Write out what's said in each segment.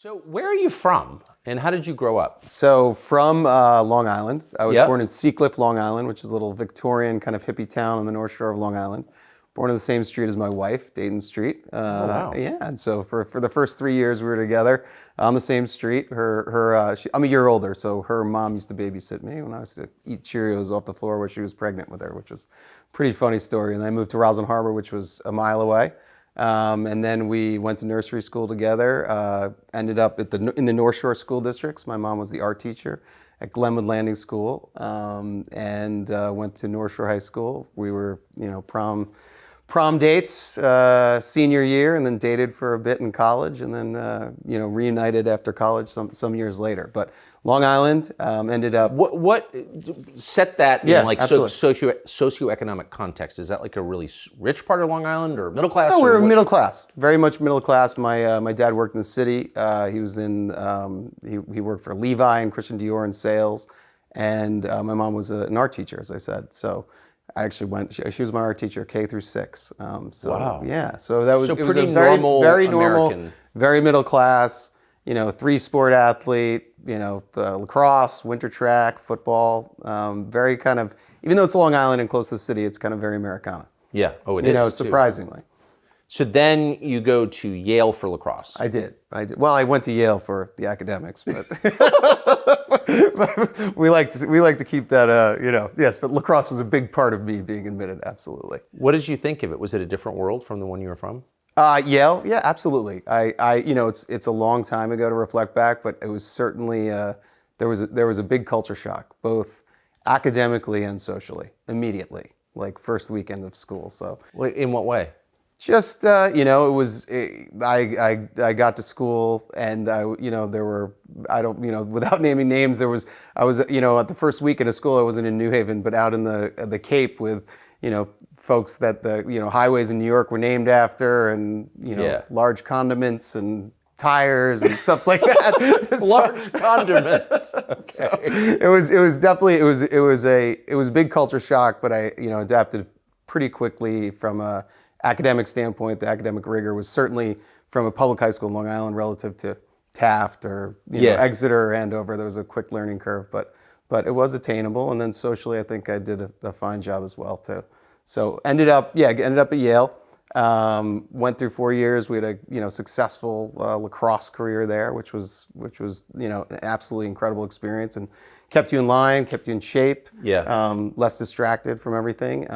So where are you from, and how did you grow up? So from Long Island. I was Yep. born in Seacliff, Long Island, which is a little Victorian kind of hippie town on the North Shore of Long Island. Born on the same street as my wife, Dayton Street. Oh, wow. Yeah, and so for the first 3 years we were together on the same street. I'm a year older, so her mom used to babysit me when I was to eat Cheerios off the floor where she was pregnant with her, which was a pretty funny story. And then I moved to Roslyn Harbor, which was a mile away. And then we went to nursery school together, ended up in the North Shore school districts. My mom was the art teacher at Glenwood Landing School, and went to North Shore High School. We were, prom dates senior year, and then dated for a bit in college, and then reunited after college some years later. But Long Island ended up. What set that in socioeconomic context? Is that like a really rich part of Long Island or middle class? No, we were middle class, very much middle class. My dad worked in the city. He was in he worked for Levi and Christian Dior in sales, and my mom was an art teacher, as I said. So I actually went. She was my art teacher K through 6. Wow. Yeah. So that was So it was pretty a very normal very American. normal, very middle class. 3-sport athlete. Lacrosse, winter track, football. Very kind of, even though it's Long Island and close to the city, it's kind of very Americana. Yeah. Oh, it is. Surprisingly. So then you go to Yale for lacrosse. I did. Well, I went to Yale for the academics, but, but we like to keep that. Yes, but lacrosse was a big part of me being admitted. Absolutely. What did you think of it? Was it a different world from the one you were from? Yale, yeah, absolutely. It's a long time ago to reflect back, but it was certainly there was a big culture shock, both academically and socially, immediately, like first weekend of school. So, In what way? just it was. I got to school, and there were without naming names, I was at the first weekend of school I wasn't in New Haven, but out in the Cape with folks that the highways in New York were named after, and large condiments and tires and stuff like that. Large condiments. Okay. So it was definitely it was a big culture shock, but I adapted pretty quickly from a academic standpoint. The academic rigor was certainly from a public high school in Long Island relative to Taft or Exeter or Andover. There was a quick learning curve, but it was attainable. And then socially, I think I did a fine job as well too. So ended up at Yale. Went through 4 years. We had a successful lacrosse career there, which was an absolutely incredible experience, and kept you in line, kept you in shape. Yeah. Less distracted from everything.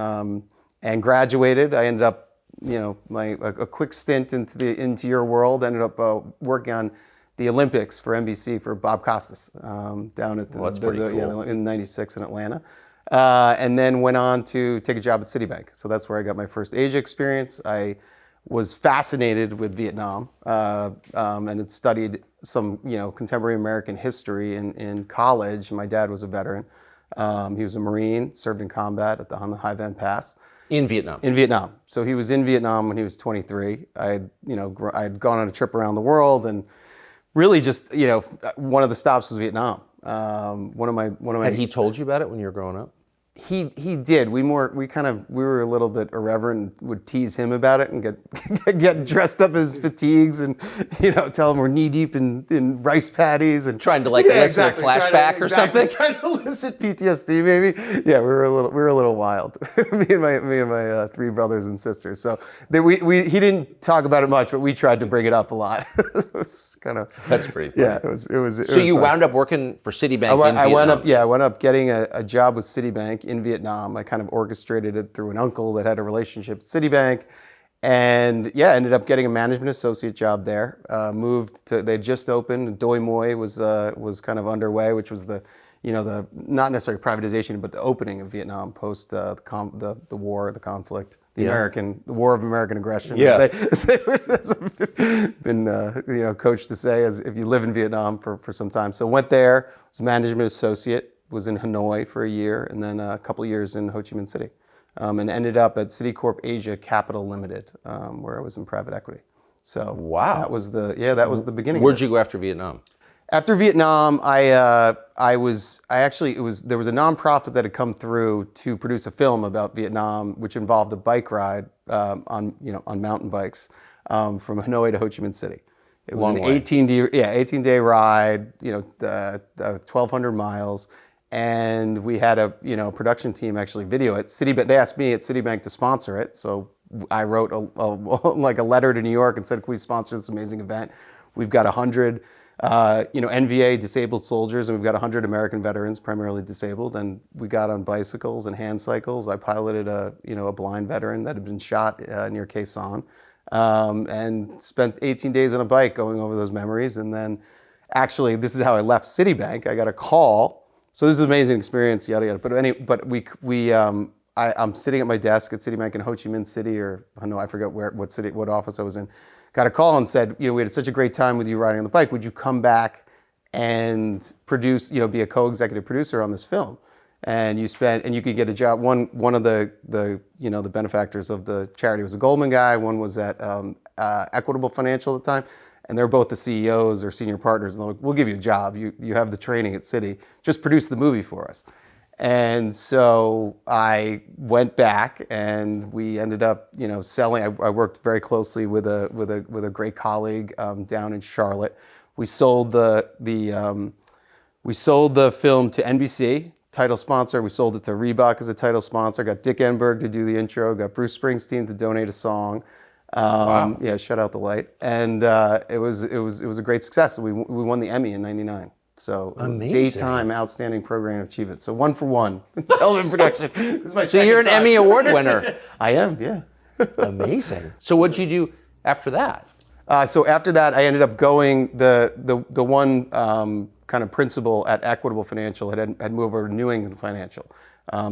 And graduated. I ended up a quick stint into your world. Ended up working on the Olympics for NBC for Bob Costas down at in '96 in Atlanta. And then went on to take a job at Citibank. So that's where I got my first Asia experience. I was fascinated with Vietnam and had studied some contemporary American history in college. My dad was a veteran. He was a Marine, served in combat on the Hai Van Pass. In Vietnam? In Vietnam. So he was in Vietnam when he was 23. I had gone on a trip around the world, and really just, one of the stops was Vietnam. One of my. Had he told you about it when you were growing up? He did. We were a little bit irreverent and would tease him about it and get dressed up as fatigues and tell him we're knee deep in rice patties and trying to elicit a flashback or something. Trying to elicit PTSD maybe. Yeah, we were a little wild. me and my 3 brothers and sisters. So he didn't talk about it much, but we tried to bring it up a lot. It was kind of. That's pretty funny. Yeah, it was. So you wound up working for Citibank in Vietnam? I wound up getting a job with Citibank in Vietnam. I kind of orchestrated it through an uncle that had a relationship at Citibank, and ended up getting a management associate job there. Moved to, they just opened, Doi Moi was kind of underway, which was the not necessarily privatization, but the opening of Vietnam post the war, the conflict, the war of American aggression. Yeah. As they been coached to say, as if you live in Vietnam for some time. So went there, was a management associate. Was in Hanoi for a year, and then a couple of years in Ho Chi Minh City, and ended up at Citicorp Asia Capital Limited, where I was in private equity. So wow, that was the beginning. Where'd you go after Vietnam? After Vietnam, there was a nonprofit that had come through to produce a film about Vietnam, which involved a bike ride on mountain bikes from Hanoi to Ho Chi Minh City. It was Long an way. 18-day ride, 1,200 miles. And we had a production team actually video it. They asked me at Citibank to sponsor it, so I wrote a letter to New York and said, "Can we sponsor this amazing event?" We've got 100, NVA disabled soldiers, and we've got 100 American veterans, primarily disabled, and we got on bicycles and hand cycles. I piloted a blind veteran that had been shot near Khe Sanh, and spent 18 days on a bike going over those memories. And then, actually, this is how I left Citibank. I got a call. So this is an amazing experience, yada yada. I'm sitting at my desk at Citibank in Ho Chi Minh City, or I forget what office I was in. Got a call and said, we had such a great time with you riding on the bike. Would you come back and produce, be a co-executive producer on this film? And you could get a job. One of the benefactors of the charity was a Goldman guy. One was at Equitable Financial at the time. And they're both the CEOs or senior partners. And they're like, "We'll give you a job. You have the training at Citi. Just produce the movie for us." And so I went back, and we ended up, selling. I worked very closely with a great colleague down in Charlotte. We sold the film to NBC, title sponsor. We sold it to Reebok as a title sponsor. Got Dick Enberg to do the intro. Got Bruce Springsteen to donate a song. Wow. Yeah, Shut Out the Light, and it was a great success. We won the Emmy in '99. So amazing. Daytime Outstanding Program Achievement. So 1 for 1 television production. This is my So you're an second time. Emmy Award winner. I am, yeah. Amazing. So what'd you do after that? So after that, I ended up going. The one kind of principal at Equitable Financial had moved over to New England Financial.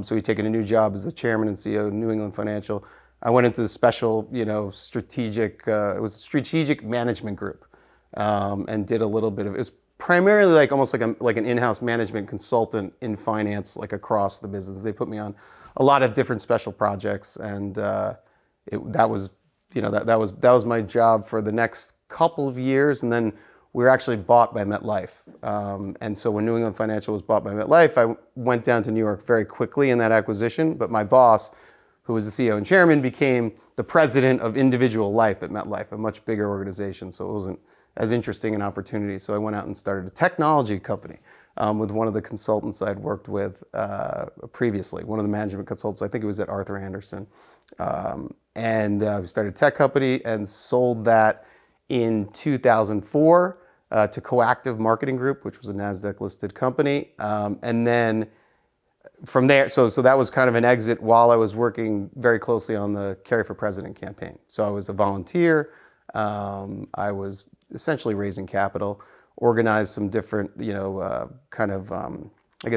So he'd taken a new job as the chairman and CEO of New England Financial. I went into the special, strategic. It was a strategic management group, and did a little bit of. It was primarily almost like an in-house management consultant in finance, across the business. They put me on a lot of different special projects, and that was my job for the next couple of years, and then we were actually bought by MetLife. And so when New England Financial was bought by MetLife, I went down to New York very quickly in that acquisition. But my boss, who was the CEO and chairman, became the president of individual life at MetLife, a much bigger organization. So it wasn't as interesting an opportunity. So I went out and started a technology company with one of the consultants I'd worked with previously, one of the management consultants. I think it was at Arthur Andersen. And we started a tech company and sold that in 2004 to Coactive Marketing Group, which was a NASDAQ-listed company. And then from there, so that was kind of an exit while I was working very closely on the Carry for President campaign. So I was a volunteer. I was essentially raising capital, organized some different,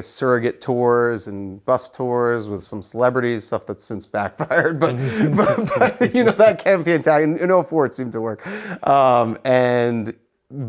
surrogate tours and bus tours with some celebrities, stuff that's since backfired. But that campaign tag in 2004, it seemed to work. And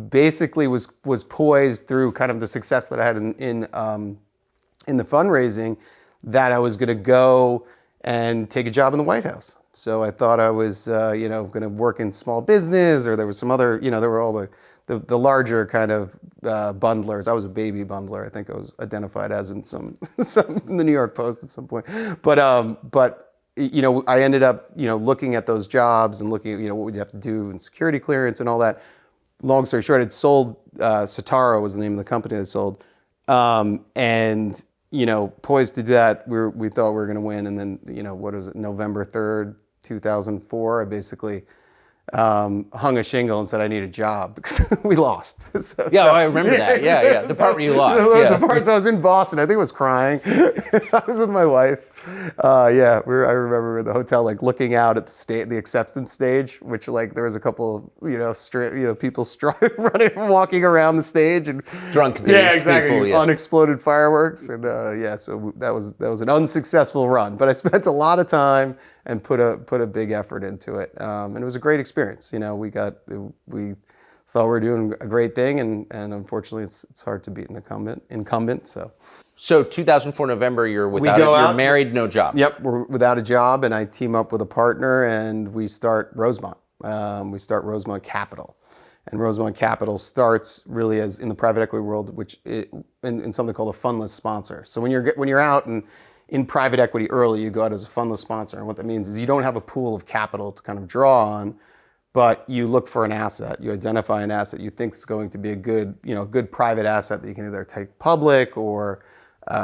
basically was poised through kind of the success that I had in the fundraising, that I was going to go and take a job in the White House. So I thought I was, going to work in small business, or there was some other, there were all the larger kind of bundlers. I was a baby bundler. I think I was identified as in some in the New York Post at some point. But I ended up, looking at those jobs and looking at, what we'd have to do in security clearance and all that. Long story short, I'd sold, Satara was the name of the company I sold. And poised to do that, we thought we were going to win. And then, what was it, November 3rd, 2004, I basically hung a shingle and said I need a job because we lost. I remember that. Yeah. The part where you lost. So I was in Boston. I think I was crying. I was with my wife. I remember in the hotel, looking out at the acceptance stage, which there was a couple of people running, walking around the stage, and drunk. Yeah, exactly. People, unexploded fireworks, and so that was an unsuccessful run. But I spent a lot of time and put a big effort into it, and it was a great experience. We thought we were doing a great thing, and unfortunately, it's hard to beat an incumbent. So 2004 November, you're you're married, no job. Yep, we're without a job, and I team up with a partner, and we start Rosemont. We start Rosemont Capital, and Rosemont Capital starts really as in the private equity world, which in something called a fundless sponsor. So when you're out and in private equity early, you go out as a fundless sponsor, and what that means is you don't have a pool of capital to kind of draw on, but you look for an asset. You identify an asset you think is going to be a good, good private asset that you can either take public or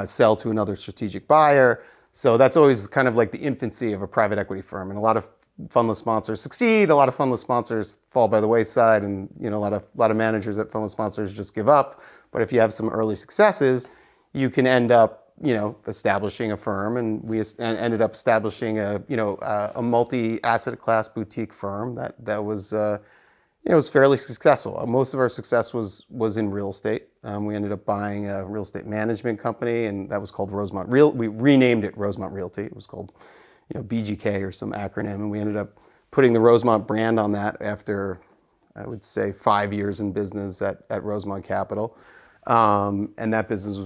sell to another strategic buyer. So that's always kind of like the infancy of a private equity firm. And a lot of fundless sponsors succeed. A lot of fundless sponsors fall by the wayside, and a lot of managers at fundless sponsors just give up. But if you have some early successes, you can end up establishing a firm, and we ended up establishing a multi-asset class boutique firm that was was fairly successful. Most of our success was in real estate. We ended up buying a real estate management company, and that was called Rosemont Real. We renamed it Rosemont Realty. It was called BGK or some acronym, and we ended up putting the Rosemont brand on that after, I would say, 5 years in business at Rosemont Capital. And that business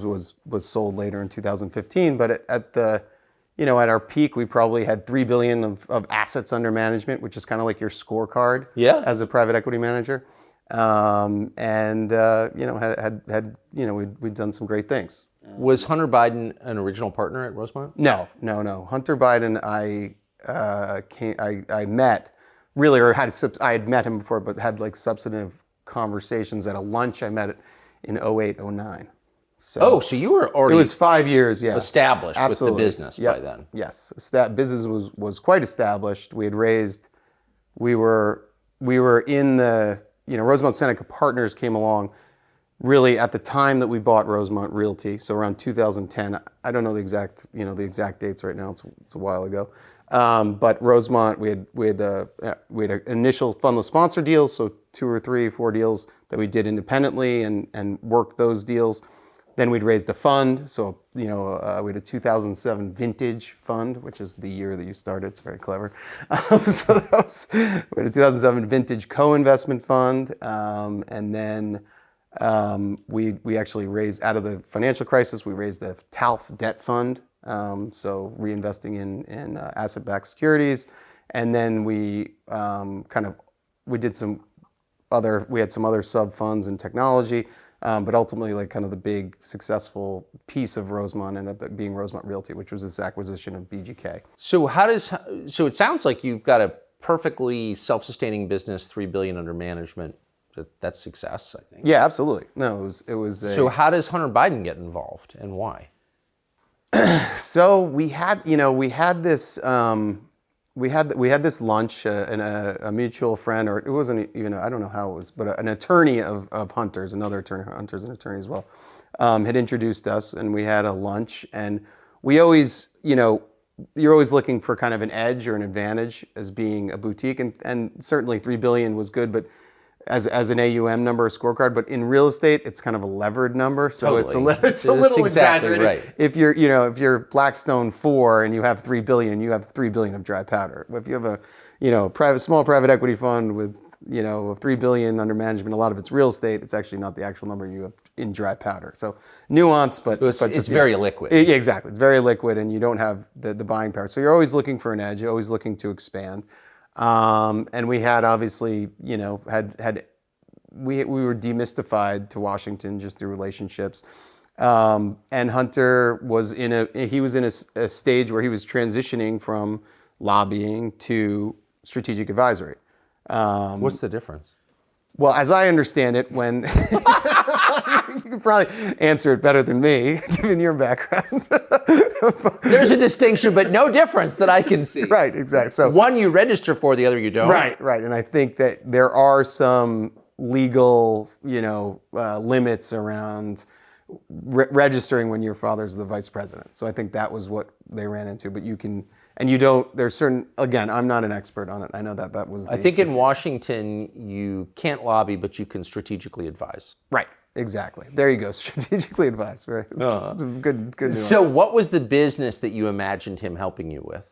was sold later in 2015. But at our peak, we probably had $3 billion of assets under management, which is kind of like your scorecard as a private equity manager. We'd done some great things. Was Hunter Biden an original partner at Rosemont? No. Hunter Biden, I met really, or I had met him before, but had like substantive conversations at a lunch. I met in 08, 09. So you were already... It was 5 years, established Absolutely. With the business by then. Yes, business was quite established. We had raised, we were in the, Rosemont Seneca Partners came along really at the time that we bought Rosemont Realty, so around 2010. I don't know the exact dates right now. It's a while ago. But Rosemont, we had an initial fundless sponsor deals, so 2 or 3, 4 deals that we did independently and worked those deals. Then we'd raised a fund, so we had a 2007 vintage fund, which is the year that you started. It's very clever. So we had a 2007 vintage co-investment fund, and then we actually raised, out of the financial crisis, we raised the TALF debt fund. So reinvesting in asset-backed securities, and then we had some other sub funds in technology, but ultimately like kind of the big successful piece of Rosemont ended up being Rosemont Realty, which was this acquisition of BGK. So it sounds like you've got a perfectly self-sustaining business, $3 billion under management. That's success, I think. Yeah, absolutely. No, it was. So how does Hunter Biden get involved, and why? So we had this lunch, and a mutual friend, or it wasn't even, I don't know how it was, but an attorney of Hunter's, another attorney, Hunter's an attorney as well, had introduced us, and we had a lunch, and we always, you're always looking for kind of an edge or an advantage as being a boutique, and certainly $3 billion was good, but as an AUM number, a scorecard, but in real estate, it's kind of a levered number, so totally. it's a little exactly exaggerated. Right. If you're Blackstone 4 and you have $3 billion, you have $3 billion of dry powder. If you have a small private equity fund with $3 billion under management, a lot of it's real estate. It's actually not the actual number you have in dry powder. So nuance, but it's very liquid. Exactly, it's very liquid, and you don't have the buying power. So you're always looking for an edge. You're always looking to expand. And we had obviously, we were demystified to Washington just through relationships. And Hunter was in a stage where he was transitioning from lobbying to strategic advisory. What's the difference? Well, as I understand it, when you can probably answer it better than me, given your background. There's a distinction, but no difference that I can see. Right, exactly. So one you register for, the other you don't. Right. And I think that there are some legal, limits around registering when your father's the vice president. So I think that was what they ran into. But there's certain, again, I'm not an expert on it. I know that was I think in Washington, you can't lobby, but you can strategically advise. Right. Exactly. There you go. Strategically advised. Right. It's a good nuance. So what was the business that you imagined him helping you with?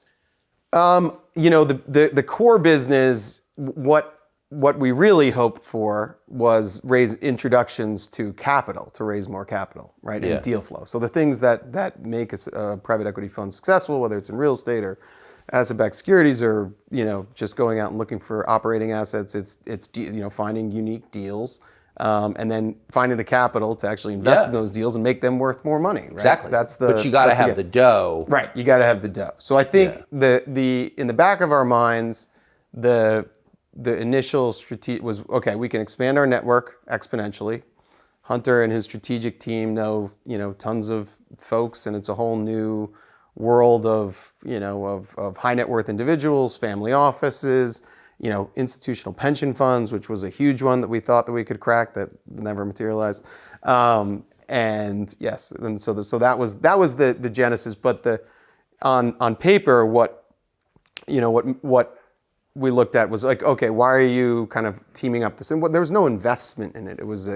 The core business, what we really hoped for was raise introductions to capital, to raise more capital, right? And deal flow. So the things that make a private equity fund successful, whether it's in real estate or asset-backed securities, or just going out and looking for operating assets, it's finding unique deals. And then finding the capital to actually invest in those deals and make them worth more money. Right? Exactly. But you got to have the dough. Right. You got to have the dough. So I think in the back of our minds, the the initial strategy was, okay, we can expand our network exponentially. Hunter and his strategic team know, tons of folks, and it's a whole new world of, of high net worth individuals, family offices, institutional pension funds, which was a huge one that we thought that we could crack that never materialized. And yes, and so that was the genesis. But on paper, what we looked at was like, okay, why are you kind of teaming up this? And there was no investment in it. It was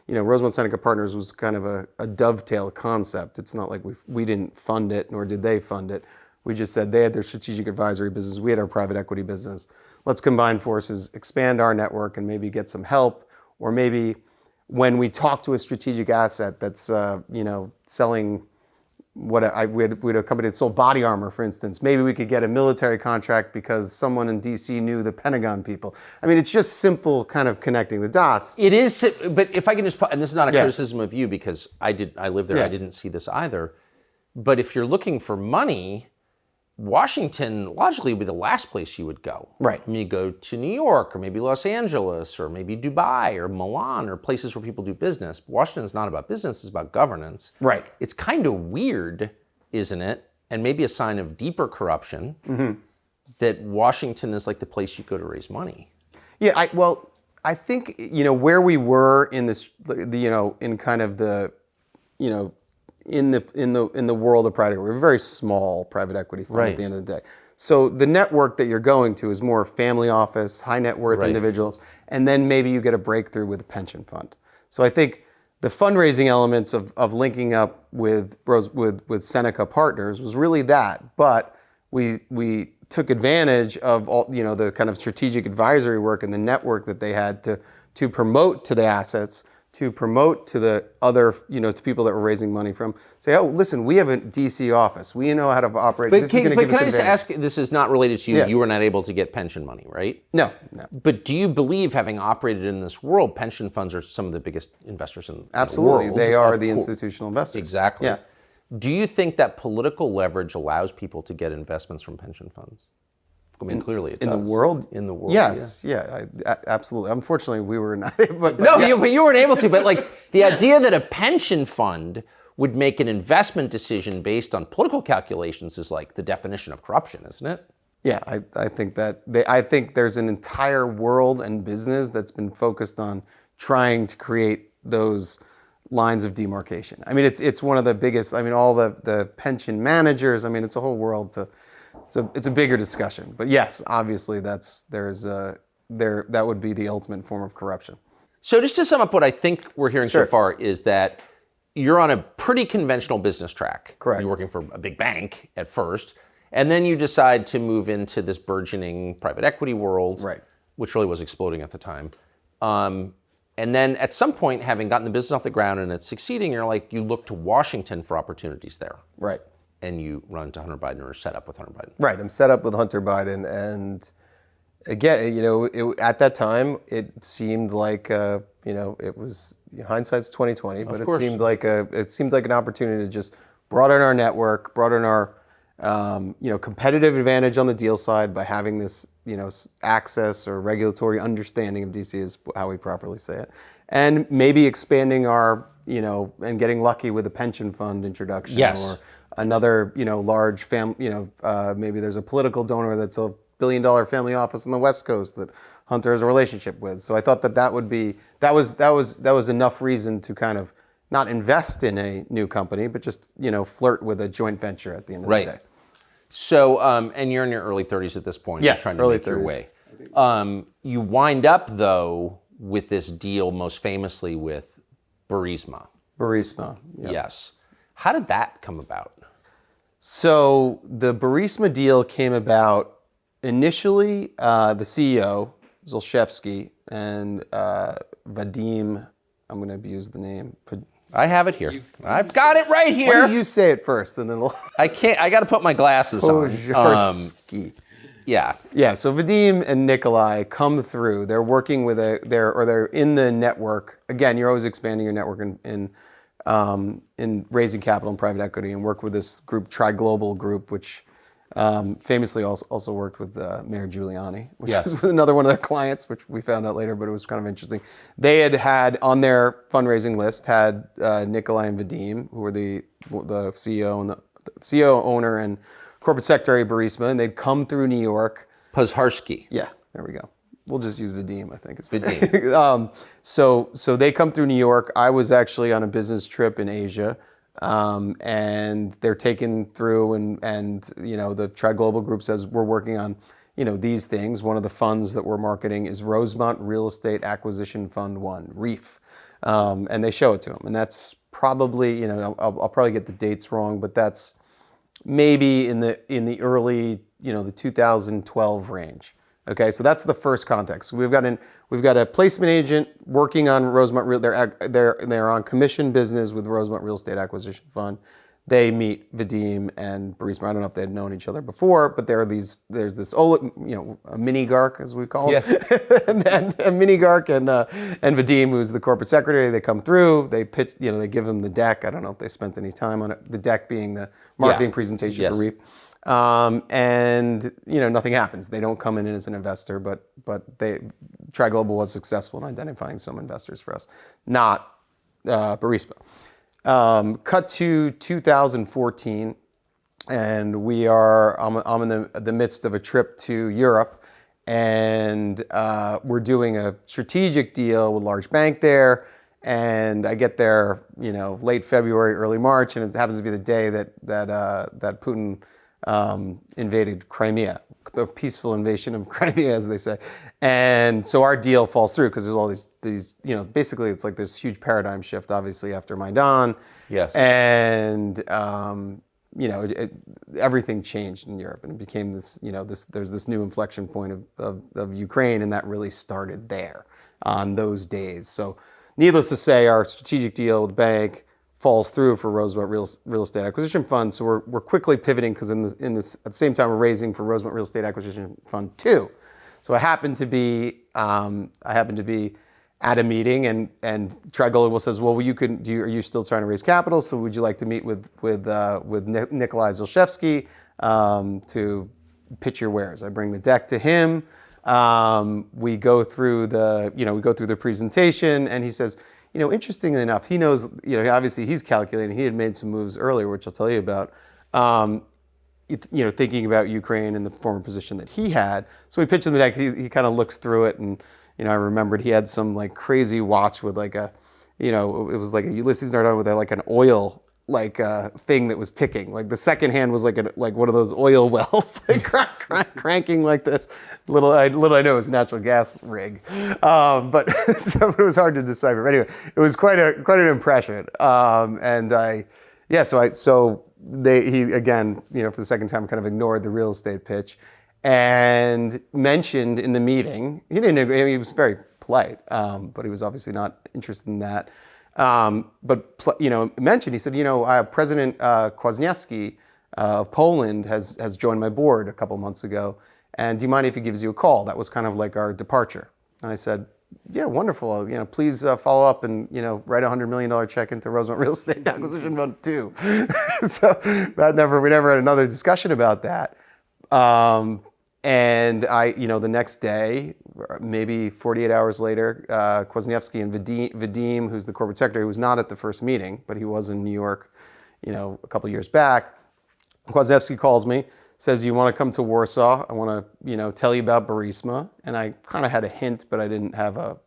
Rosemont Seneca Partners was kind of a dovetail concept. It's not like we didn't fund it, nor did they fund it. We just said they had their strategic advisory business, we had our private equity business. Let's combine forces, expand our network, and maybe get some help. Or maybe when we talk to a strategic asset that's selling we had a company that sold body armor, for instance. Maybe we could get a military contract because someone in DC knew the Pentagon people. I mean, it's just simple kind of connecting the dots. It is, but if I can just, and this is not a criticism of you because I lived there, I didn't see this either. But if you're looking for money, Washington logically would be the last place you would go. Right. I mean, you go to New York or maybe Los Angeles or maybe Dubai or Milan or places where people do business. Washington's not about business, it's about governance. Right. It's kind of weird, isn't it? And maybe a sign of deeper corruption that Washington is like the place you go to raise money. Yeah, I think, where we were in this, in kind of the, in the world of private equity. We're a very small private equity fund at the end of the day. So the network that you're going to is more family office, high net worth individuals, and then maybe you get a breakthrough with a pension fund. So I think the fundraising elements of linking up with Seneca Partners was really that, but we took advantage of all the kind of strategic advisory work and the network that they had to promote to the assets, to promote to the other, to people that we're raising money from. Say, oh, listen, we have a DC office. We know how to operate. But this is going to give us can I just advantage. ask, this is not related to you. Yeah. You were not able to get pension money, right? No. But do you believe, having operated in this world, pension funds are some of the biggest investors in Absolutely. the world? They are the institutional investors. Exactly. Yeah. Do you think that political leverage allows people to get investments from pension funds? I mean, clearly it does. In the world? In the world, yes. Absolutely. Unfortunately, we were not able. But you weren't able to. But like the idea that a pension fund would make an investment decision based on political calculations is like the definition of corruption, isn't it? Yeah, I think that I think there's an entire world and business that's been focused on trying to create those lines of demarcation. I mean, it's one of the biggest. I mean, all the pension managers. I mean, it's a whole world to. It's a bigger discussion, but yes, obviously that would be the ultimate form of corruption. So just to sum up what I think we're hearing so far is that you're on a pretty conventional business track. Correct. You're working for a big bank at first, and then you decide to move into this burgeoning private equity world, which really was exploding at the time. And then at some point, having gotten the business off the ground and it's succeeding, you look to Washington for opportunities there. Right. And you run into Hunter Biden or set up with Hunter Biden. Right, I'm set up with Hunter Biden, and again, at that time, it seemed like it was hindsight's 2020, but it seemed like an opportunity to just broaden our network, broaden our competitive advantage on the deal side by having this access or regulatory understanding of DC is how we properly say it, and maybe expanding our and getting lucky with a pension fund introduction or another, large maybe there's a political donor that's a $1 billion family office on the West Coast that Hunter has a relationship with. So I thought that was enough reason to kind of not invest in a new company, but just, flirt with a joint venture at the end of the day. So, and you're in your early 30s at this point. Yeah, you're trying to make your way. You wind up, though, with this deal most famously with Burisma. Burisma, yes. How did that come about? So the Burisma deal came about initially, the CEO, Zolszewski, and Vadim, I'm going to abuse the name. I have it here. I've got it right here. Why don't you say it first, and then it'll... I can't, I got to put my glasses on. Yeah, so Vadim and Nikolai come through. They're working with they're in the network. Again, you're always expanding your network in raising capital and private equity, and work with this group, Tri Global Group, which Famously also worked with Mayor Giuliani, which Yes. was another one of their clients, which we found out later, but it was kind of interesting. They had on their fundraising list had Nikolai and Vadim, who were the CEO and the CEO, owner, and corporate secretary of Burisma, and they'd come through New York. Pozharsky. Yeah, there we go. We'll just use Vadim, I think. Vadim. So they come through New York. I was actually on a business trip in Asia, and they're taken through, and the Tri Global Group says we're working on these things. One of the funds that we're marketing is Rosemont Real Estate Acquisition Fund 1, REEF, and they show it to them, and that's probably I'll probably get the dates wrong, but that's maybe in the early the 2012 range. Okay, so that's the first context. We've got a placement agent working on Rosemont Real. They're on commission business with Rosemont Real Estate Acquisition Fund. They meet Vadim and Burisma. I don't know if they had known each other before, but there's this a mini GARC, as we call it, and a mini GARC and Vadim, who's the corporate secretary. They come through. They pitch. They give him the deck. I don't know if they spent any time on it. The deck being the marketing presentation for REEF. And nothing happens. They don't come in as an investor, but Tri Global was successful in identifying some investors for us, not Burisma. Cut to 2014, and I'm in the midst of a trip to Europe, and we're doing a strategic deal with a large bank there. And I get there, late February, early March, and it happens to be the day that Putin invaded Crimea, a peaceful invasion of Crimea, as they say. And so our deal falls through because there's all these, basically it's like this huge paradigm shift, obviously, after Maidan. Yes. And, everything changed in Europe, and it became this, there's this new inflection point of Ukraine, and that really started there on those days. So needless to say, our strategic deal with the bank falls through for Rosemont Real Estate Acquisition Fund. So we're quickly pivoting because at the same time we're raising for Rosemont Real Estate Acquisition Fund 2. So I happened to be at a meeting, and Tri Global says, well, are you still trying to raise capital? So would you like to meet with Nikolai Zolshevsky to pitch your wares? I bring the deck to him. We go through the presentation, and he says, interestingly enough, he knows, obviously he's calculating. He had made some moves earlier, which I'll tell you about. Thinking about Ukraine and the former position that he had. So we pitched him the deck. He kind of looks through it, and I remembered he had some like crazy watch with like it was like a Ulysses Nardone with like an oil thing that was ticking. Like the second hand was like one of those oil wells, cranking like this. Little I know it was a natural gas rig, but so it was hard to decipher. But anyway, it was quite an impression. He again, for the second time, kind of ignored the real estate pitch and mentioned in the meeting. He he was very polite, but he was obviously not interested in that. Mentioned, he said, President Kwasniewski of Poland has joined my board a couple months ago, and do you mind if he gives you a call? That was kind of like our departure. And I said, yeah, wonderful. Please follow up and write a $100 million check into Rosemont Real Estate Acquisition Fund 2. So we never had another discussion about that. And the next day, maybe 48 hours later, Kwasniewski and Vadim, who's the corporate secretary, who was not at the first meeting, but he was in New York, a couple years back. Kwasniewski calls me, says, you want to come to Warsaw? I want to, tell you about Burisma. And I kind of had a hint, but I didn't have a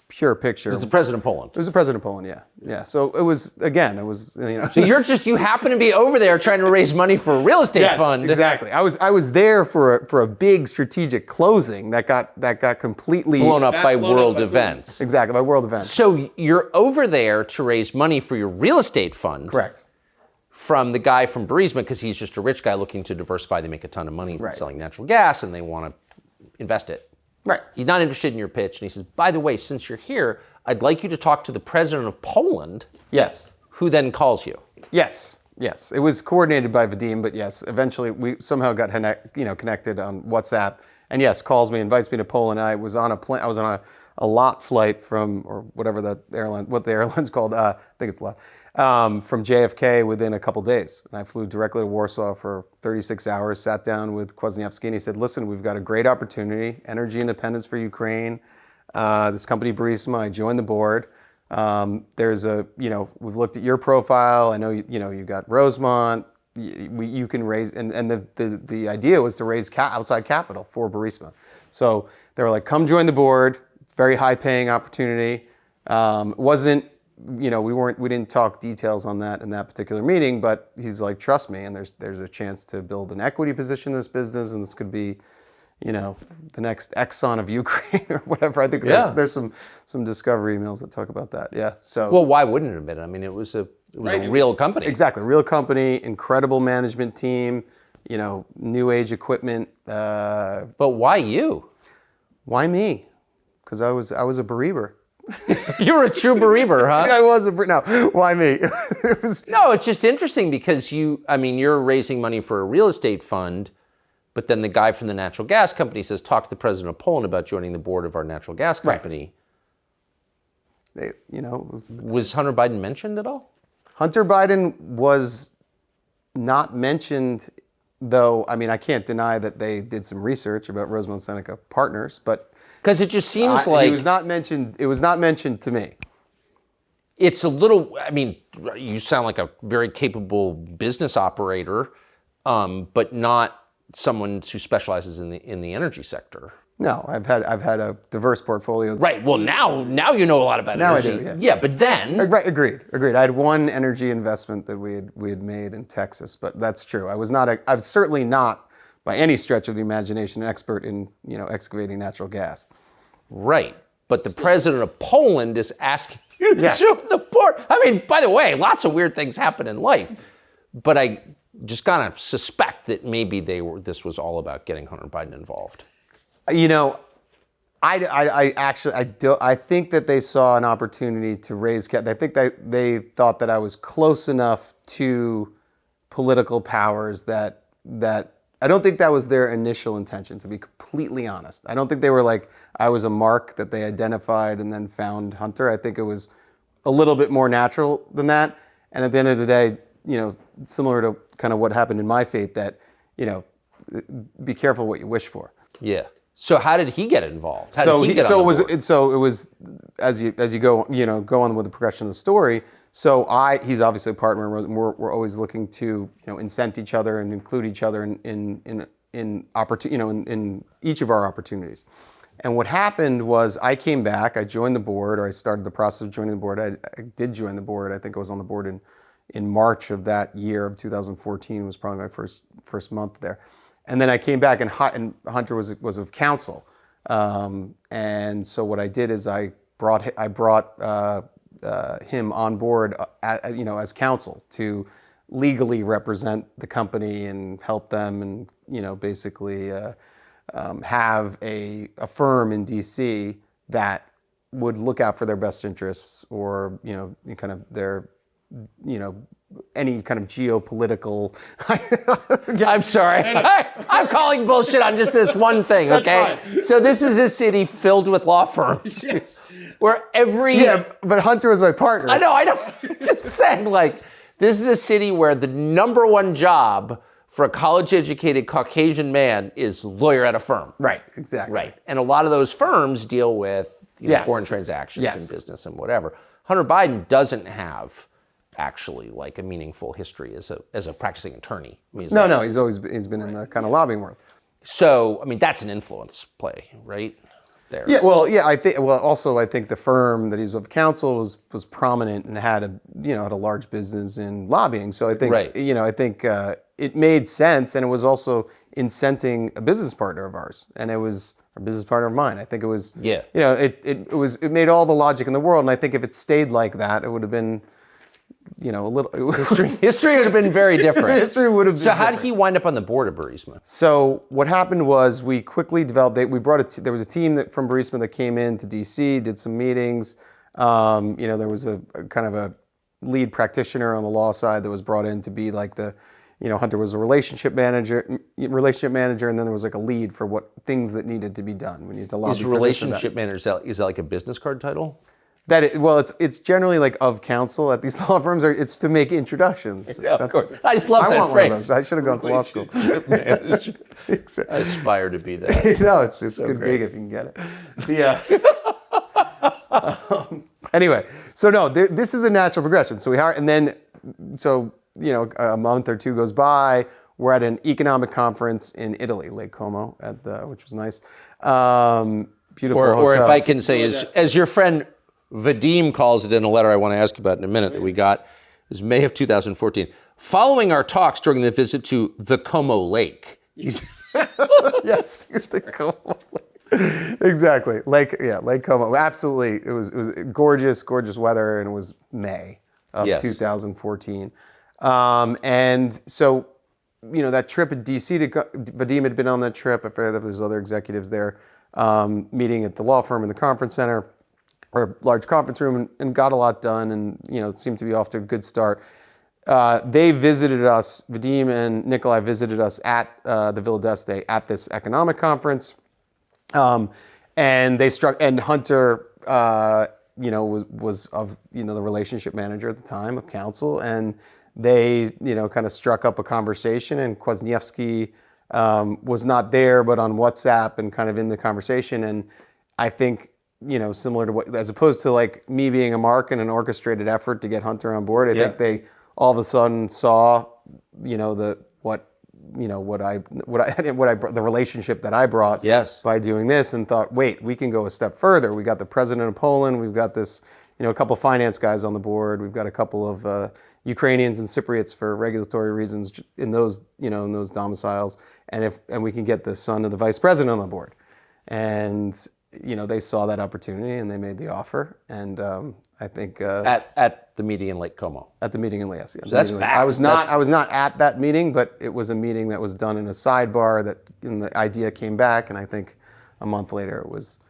pure picture. It was the president of Poland. It was the president of Poland, yeah. So it was. So you happen to be over there trying to raise money for a real estate fund. Exactly. I was there for a big strategic closing that got completely blown up by world events. Exactly, by world events. So you're over there to raise money for your real estate fund. Correct. From the guy from Burisma, because he's just a rich guy looking to diversify. They make a ton of money selling natural gas, and they want to invest it. Right. He's not interested in your pitch, and he says, by the way, since you're here, I'd like you to talk to the president of Poland. Yes. Who then calls you. Yes. It was coordinated by Vadim, but yes, eventually we somehow got connected on WhatsApp, and yes, calls me, invites me to Poland. I was on a plane. I was on a LOT flight from, or whatever the airline's called. I think it's LOT. from JFK within a couple days. And I flew directly to Warsaw for 36 hours, sat down with Kwasniewski, and he said, listen, we've got a great opportunity, energy independence for Ukraine. This company, Burisma, I joined the board. There's a, we've looked at your profile. I know, you've got Rosemont. You can raise, and the idea was to raise outside capital for Burisma. So they were like, come join the board. It's a very high paying opportunity. It wasn't, we didn't talk details on that in that particular meeting, but he's like, trust me, and there's a chance to build an equity position in this business, and this could be, the next Exxon of Ukraine or whatever. I think there's some discovery emails that talk about that. Yeah. So well, why wouldn't it have been? I mean, it was a real company. Exactly, real company, incredible management team, new age equipment. But why you? Why me? Because I was a bereaver. You're a true bereaver, huh? I was no. Why me? No, it's just interesting because you're raising money for a real estate fund, but then the guy from the natural gas company says, talk to the president of Poland about joining the board of our natural gas company. Right. Was Hunter Biden mentioned at all? Hunter Biden was not mentioned, though. I mean, I can't deny that they did some research about Rosemont Seneca Partners, but because it just seems like it was not mentioned. It was not mentioned to me. It's a little. I mean, you sound like a very capable business operator, but not someone who specializes in the energy sector. No, I've had a diverse portfolio. Right. Well, now you know a lot about energy. Now I do. Yeah, but then. Right. Agreed. I had one energy investment that we had made in Texas, but that's true. I was certainly not, by any stretch of the imagination, an expert in excavating natural gas. Right. But the president of Poland is asking you to join the board. I mean, by the way, lots of weird things happen in life, but I just kind of suspect that maybe this was all about getting Hunter Biden involved. I think that they saw an opportunity to raise capital. I think that they thought that I was close enough to political powers that I don't think that was their initial intention, to be completely honest. I don't think they were like, I was a mark that they identified and then found Hunter. I think it was a little bit more natural than that. And at the end of the day, similar to kind of what happened in my fate, that, be careful what you wish for. Yeah. So how did he get involved? It was as you go on with the progression of the story. So he's obviously a partner, and we're always looking to incent each other and include each other in each of our opportunities. And what happened was I came back, I joined the board, or I started the process of joining the board. I did join the board. I think I was on the board in March of that year of 2014. Was probably my first month there. And then I came back, and Hunter was of counsel. And so what I did is I brought him on board, as counsel to legally represent the company and help them, and basically have a firm in DC that would look out for their best interests, or kind of their any kind of geopolitical. I'm sorry. I'm calling bullshit on just this one thing, okay? So this is a city filled with law firms. Yes. Where every... Yeah, but Hunter was my partner. I know. Just saying, this is a city where the number one job for a college-educated Caucasian man is lawyer at a firm. Right, exactly. Right. And a lot of those firms deal with foreign transactions and business and whatever. Hunter Biden doesn't have actually a meaningful history as a practicing attorney. I mean, he's been in the kind of lobbying world. So, that's an influence play, right? There. Yeah, I think the firm that he's with counsel was prominent and had a large business in lobbying. So I think it made sense, and it was also incenting a business partner of ours, and it was a business partner of mine. I think it was it made all the logic in the world, and I think if it stayed like that, it would have been a little history would have been very different. History would have been. So how did he wind up on the board of Burisma? So what happened was we quickly developed. There was a team from Burisma that came into DC, did some meetings. There was a kind of a lead practitioner on the law side that was brought in to be like the, Hunter was a relationship manager, and then there was a lead for what things that needed to be done. We need to lobby. Is relationship manager, is that like a business card title? It's generally like of counsel at these law firms. It's to make introductions. Yeah, of course. I just love that phrase. I should have gone to law school. I aspire to be that. No, it's so good gig if you can get it. Anyway, so no, this is a natural progression. So we hire, and then a month or two goes by. We're at an economic conference in Italy, Lake Como, which was nice. Beautiful hotel. Or if I can say, as your friend Vadim calls it in a letter I want to ask about in a minute that we got, it was May of 2014. Following our talks during the visit to the Como Lake. Yes, the Como Lake. Exactly. Lake Como. Absolutely. It was gorgeous weather, and it was May of 2014. And so, that trip at DC, Vadim had been on that trip. I forget if there's other executives there, meeting at the law firm in the conference center or large conference room, and got a lot done, and it seemed to be off to a good start. They visited us, Vadim and Nikolai visited us at the Villa d'Este at this economic conference. And Hunter, was of, the relationship manager at the time of counsel, and they, kind of struck up a conversation, and Kwasniewski was not there, but on WhatsApp and kind of in the conversation. And I think, similar to what, as opposed to like me being a mark in an orchestrated effort to get Hunter on board, I think they all of a sudden saw, the relationship that I brought by doing this, and thought, wait, we can go a step further. We got the president of Poland. We've got this, a couple of finance guys on the board. We've got a couple of Ukrainians and Cypriots for regulatory reasons in those, in those domiciles. And we can get the son of the vice president on the board. And, they saw that opportunity, and they made the offer. And I think at the meeting in Lake Como. At the meeting in Lake, yes. So that's fast. I was not at that meeting, but it was a meeting that was done in a sidebar and the idea came back, and I think a month later it was.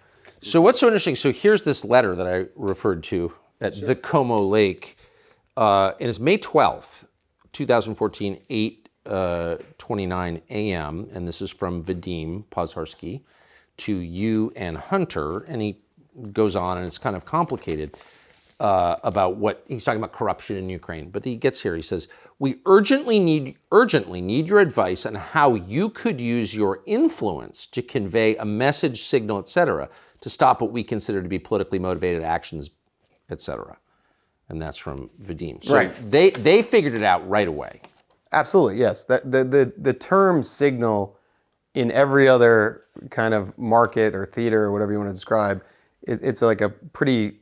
So what's so interesting? So here's this letter that I referred to at the Como Lake. And it's May 12th, 2014, 8:29 a.m. And this is from Vadim Pozharsky to you and Hunter. And he goes on, and it's kind of complicated about what he's talking about, corruption in Ukraine. But he gets here. He says, "We urgently need your advice on how you could use your influence to convey a message, signal, etc., to stop what we consider to be politically motivated actions, etc." And that's from Vadim. So they figured it out right away. Absolutely, yes. The term signal in every other kind of market or theater or whatever you want to describe, it's like a pretty,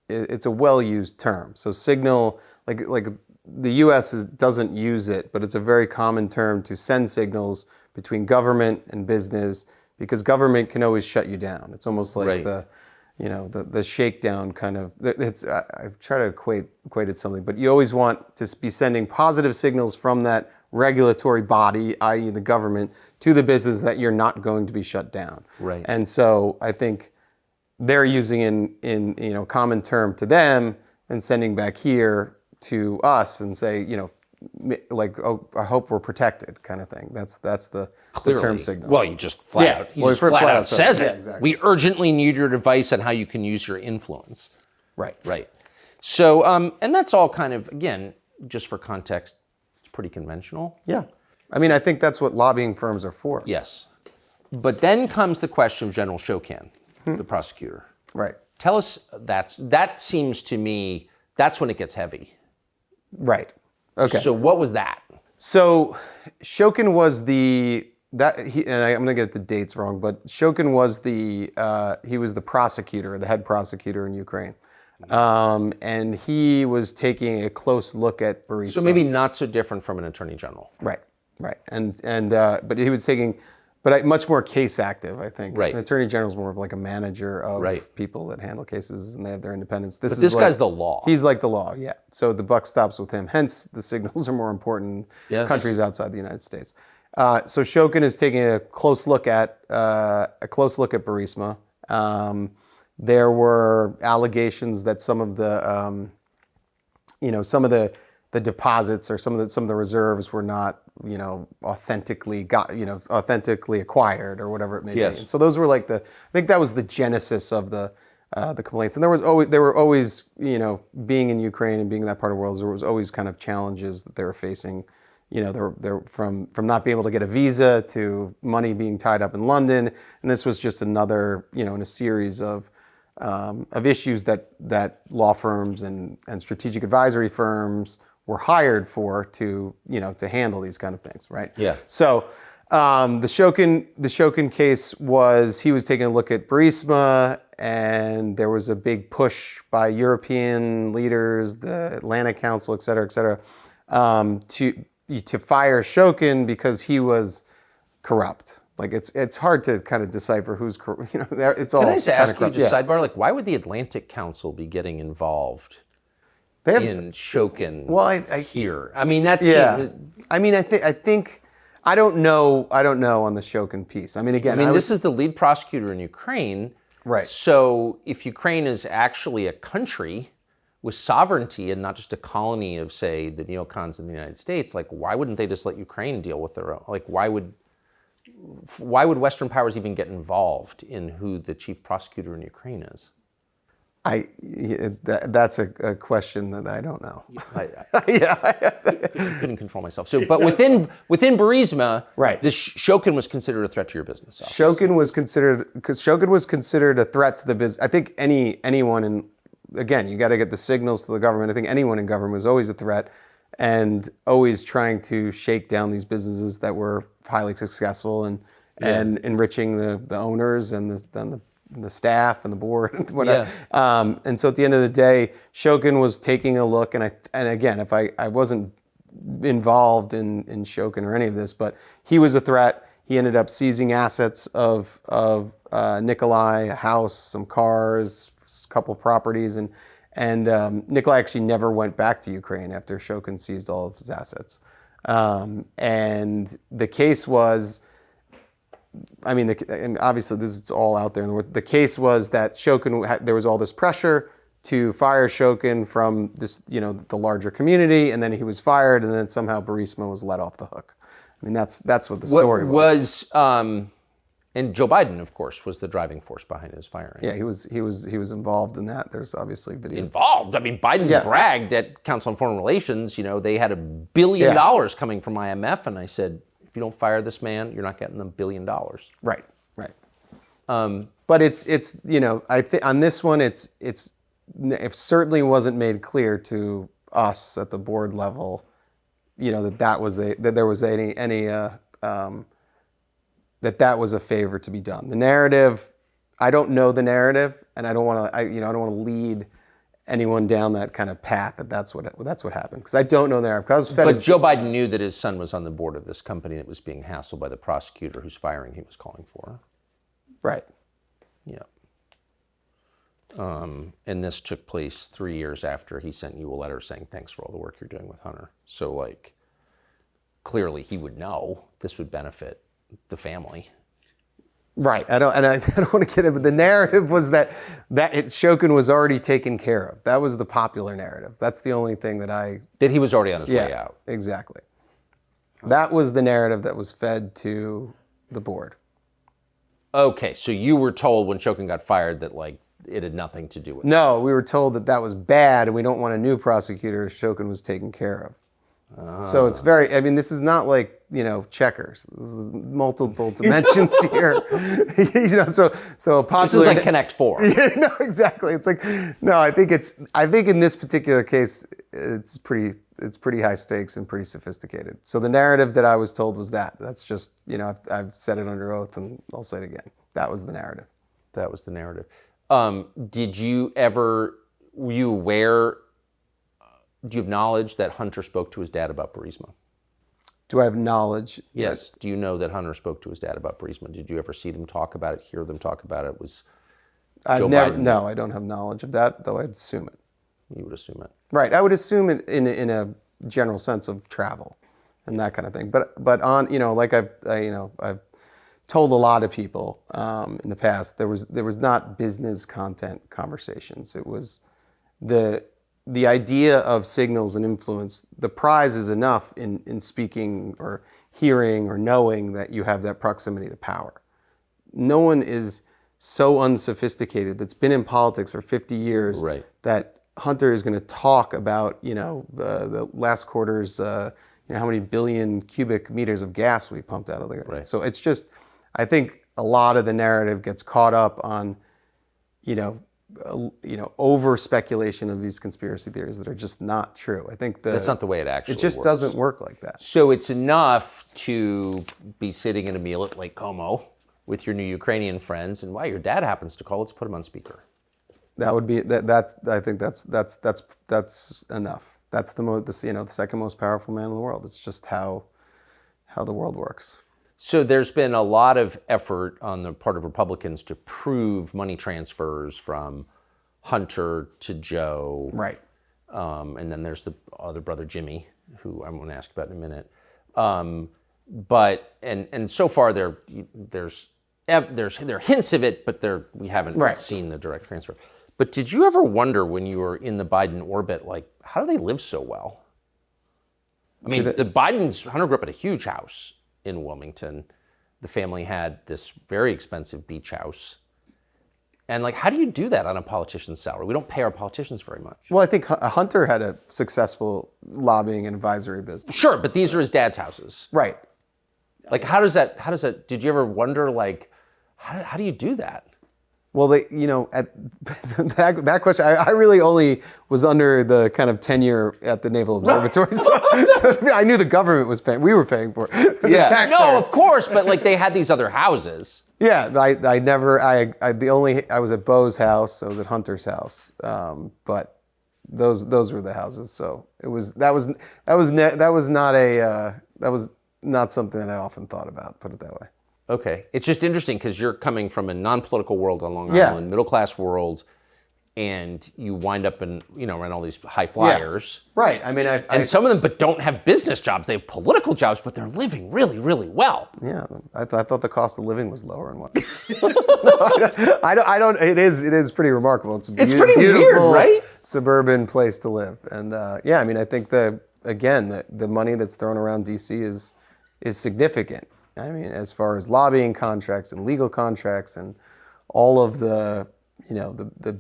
it's a well-used term. So signal, like the U.S. doesn't use it, but it's a very common term to send signals between government and business, because government can always shut you down. It's almost like the shakedown kind of, I've tried to equate it to something, but you always want to be sending positive signals from that regulatory body, i.e. the government, to the business that you're not going to be shut down. Right. And so I think they're using in common term to them and sending back here to us and say, I hope we're protected, kind of thing. That's the term signal. Well, you just flat out says it. Exactly. We urgently need your advice on how you can use your influence. Right. So, and that's all kind of, again, just for context, it's pretty conventional. Yeah. I mean, I think that's what lobbying firms are for. Yes. But then comes the question of General Shokan, the prosecutor. Right. Tell us, that seems to me, that's when it gets heavy. Right. Okay. So what was that? So Shokin was and I'm going to get the dates wrong, but Shokin was he was the prosecutor, the head prosecutor in Ukraine. And he was taking a close look at Burisma. So maybe not so different from an attorney general. Right. But he was taking, but much more case active, I think. Right. An attorney general is more of like a manager of people that handle cases, and they have their independence. But this guy's the law. He's like the law, yeah. So the buck stops with him. Hence, the signals are more important in countries outside the United States. So Shokin is taking a close look at Burisma. There were allegations that some of the deposits or some of the reserves were not, authentically acquired or whatever it may be. And so those were I think that was the genesis of the the complaints. And there were always, you know, being in Ukraine and being in that part of the world, there was always kind of challenges that they were facing. You know, they're from not being able to get a visa to money being tied up in London, and this was just another, you know, in a series of issues that law firms and strategic advisory firms were hired for to, you know, to handle these kind of things, right? Yeah. So the Shokin case was, he was taking a look at Burisma, and there was a big push by European leaders, the Atlantic Council, et cetera, to fire Shokin because he was corrupt. Like it's hard to kind of decipher who's, you know, it's all. Can I just ask you, corrupt. just sidebar, like why would the Atlantic Council be getting involved in Shokin here? I mean, that's I mean, I think I don't know on the Shokin piece. I mean, again, this is the lead prosecutor in Ukraine, right? So if Ukraine is actually a country with sovereignty and not just a colony of, say, the neocons in the United States, like why wouldn't they just let Ukraine deal with their own? Like why would Western powers even get involved in who the chief prosecutor in Ukraine is? That's a question that I don't know. I couldn't control myself. So, but within Burisma, right, this Shokin was considered a threat to your business. Shokin was considered a threat to the business. I think anyone in, again, you got to get the signals to the government. I think anyone in government was always a threat, and always trying to shake down these businesses that were highly successful and enriching the owners and the staff and the board and whatever. And so at the end of the day, Shokin was taking a look, and again, if I wasn't involved in Shokin or any of this, but he was a threat. He ended up seizing assets of Nikolai, a house, some cars, a couple properties, and Nikolai actually never went back to Ukraine after Shokin seized all of his assets. And the case was, I mean, and obviously this is all out there. The case was that Shokin, there was all this pressure to fire Shokin from this, you know, the larger community, and then he was fired, and then somehow Burisma was let off the hook. I mean, that's what the story was. And Joe Biden, of course, was the driving force behind his firing. Yeah, he was involved in that. There's obviously video. Involved? I mean, Biden bragged at Council on Foreign Relations, you know, they had $1 billion coming from IMF, and I said, if you don't fire this man, you're not getting the $1 billion. Right. But it's you know, I think on this one, it certainly wasn't made clear to us at the board level, you know, that there was that was a favor to be done. The narrative, I don't know the narrative, and I don't want to, I don't want to lead anyone down that kind of path. That's what happened, because I don't know the narrative. But Joe Biden knew that his son was on the board of this company that was being hassled by the prosecutor whose firing he was calling for. Right. Yeah. And this took place 3 years after he sent you a letter saying thanks for all the work you're doing with Hunter. So, like, clearly he would know this would benefit the family. Right. I don't want to get it, but the narrative was that Shokin was already taken care of. That was the popular narrative. That's the only thing that he was already on his way out. Exactly. That was the narrative that was fed to the board. Okay, so you were told when Shokin got fired that, like, it had nothing to do with it. No, we were told that was bad and we don't want a new prosecutor. Shokin was taken care of. So it's very, I mean, this is not like, you know, checkers. This is multiple dimensions here. You know, so a popular. This is like Connect 4. Yeah, no, exactly. It's like, no, I think in this particular case, it's pretty high stakes and pretty sophisticated. So the narrative that I was told was that. That's just, you know, I've said it under oath and I'll say it again. That was the narrative. That was the narrative. Were you aware, do you have knowledge that Hunter spoke to his dad about Burisma? Do I have knowledge? Yes. Do you know that Hunter spoke to his dad about Burisma? Did you ever see them talk about it, hear them talk about it? Was Joe Biden? No, I don't have knowledge of that, though I'd assume it. You would assume it. Right. I would assume it in a general sense of travel and that kind of thing. But on, you know, like I've told a lot of people in the past, there was not business content conversations. It was the idea of signals and influence. The prize is enough in speaking or hearing or knowing that you have that proximity to power. No one is so unsophisticated, that's been in politics for 50 years, Right. that Hunter is going to talk about, the last quarter's, how many billion cubic meters of gas we pumped out of the ground. Right. So it's just, I think a lot of the narrative gets caught up on, over speculation of these conspiracy theories that are just not true. I think That's not the way it actually It just works. doesn't work like that. So it's enough to be sitting at a meal at Lake Como with your new Ukrainian friends, and wow, your dad happens to call. Let's put him on speaker. That would be that's. I think that's enough. That's the second most powerful man in the world. It's just how the world works. So there's been a lot of effort on the part of Republicans to prove money transfers from Hunter to Joe. Right. And then there's the other brother, Jimmy, who I'm going to ask about in a minute. But so far there are hints of it, but we haven't seen the direct transfer. But did you ever wonder when you were in the Biden orbit, like, how do they live so well? I mean, Hunter grew up at a huge house in Wilmington. The family had this very expensive beach house. And like, how do you do that on a politician's salary? We don't pay our politicians very much. Well, I think Hunter had a successful lobbying and advisory business. Sure, but these are his dad's houses. Right. Like, how does that, did you ever wonder, like, how do you do that? Well, at that question, I really only was under the kind of tenure at the Naval Observatory, so I knew the government was paying. We were paying for it. Yeah, no, of course, but like they had these other houses. Yeah, I was at Bo's house, I was at Hunter's house, but those were the houses. So that was not something that I often thought about. Put it that way. Okay. It's just interesting because you're coming from a non-political world on Long Yeah. Island, middle-class world, and you wind up in, around all these high flyers. Yeah. Right. I mean, and some of them but don't have business jobs. They have political jobs, but they're living really, really well. Yeah. I thought the cost of living was lower and what. No, I don't. It is pretty remarkable. It's pretty beautiful, weird, right? Suburban place to live. And I mean, I think the money that's thrown around DC is significant. I mean, as far as lobbying contracts and legal contracts and all of the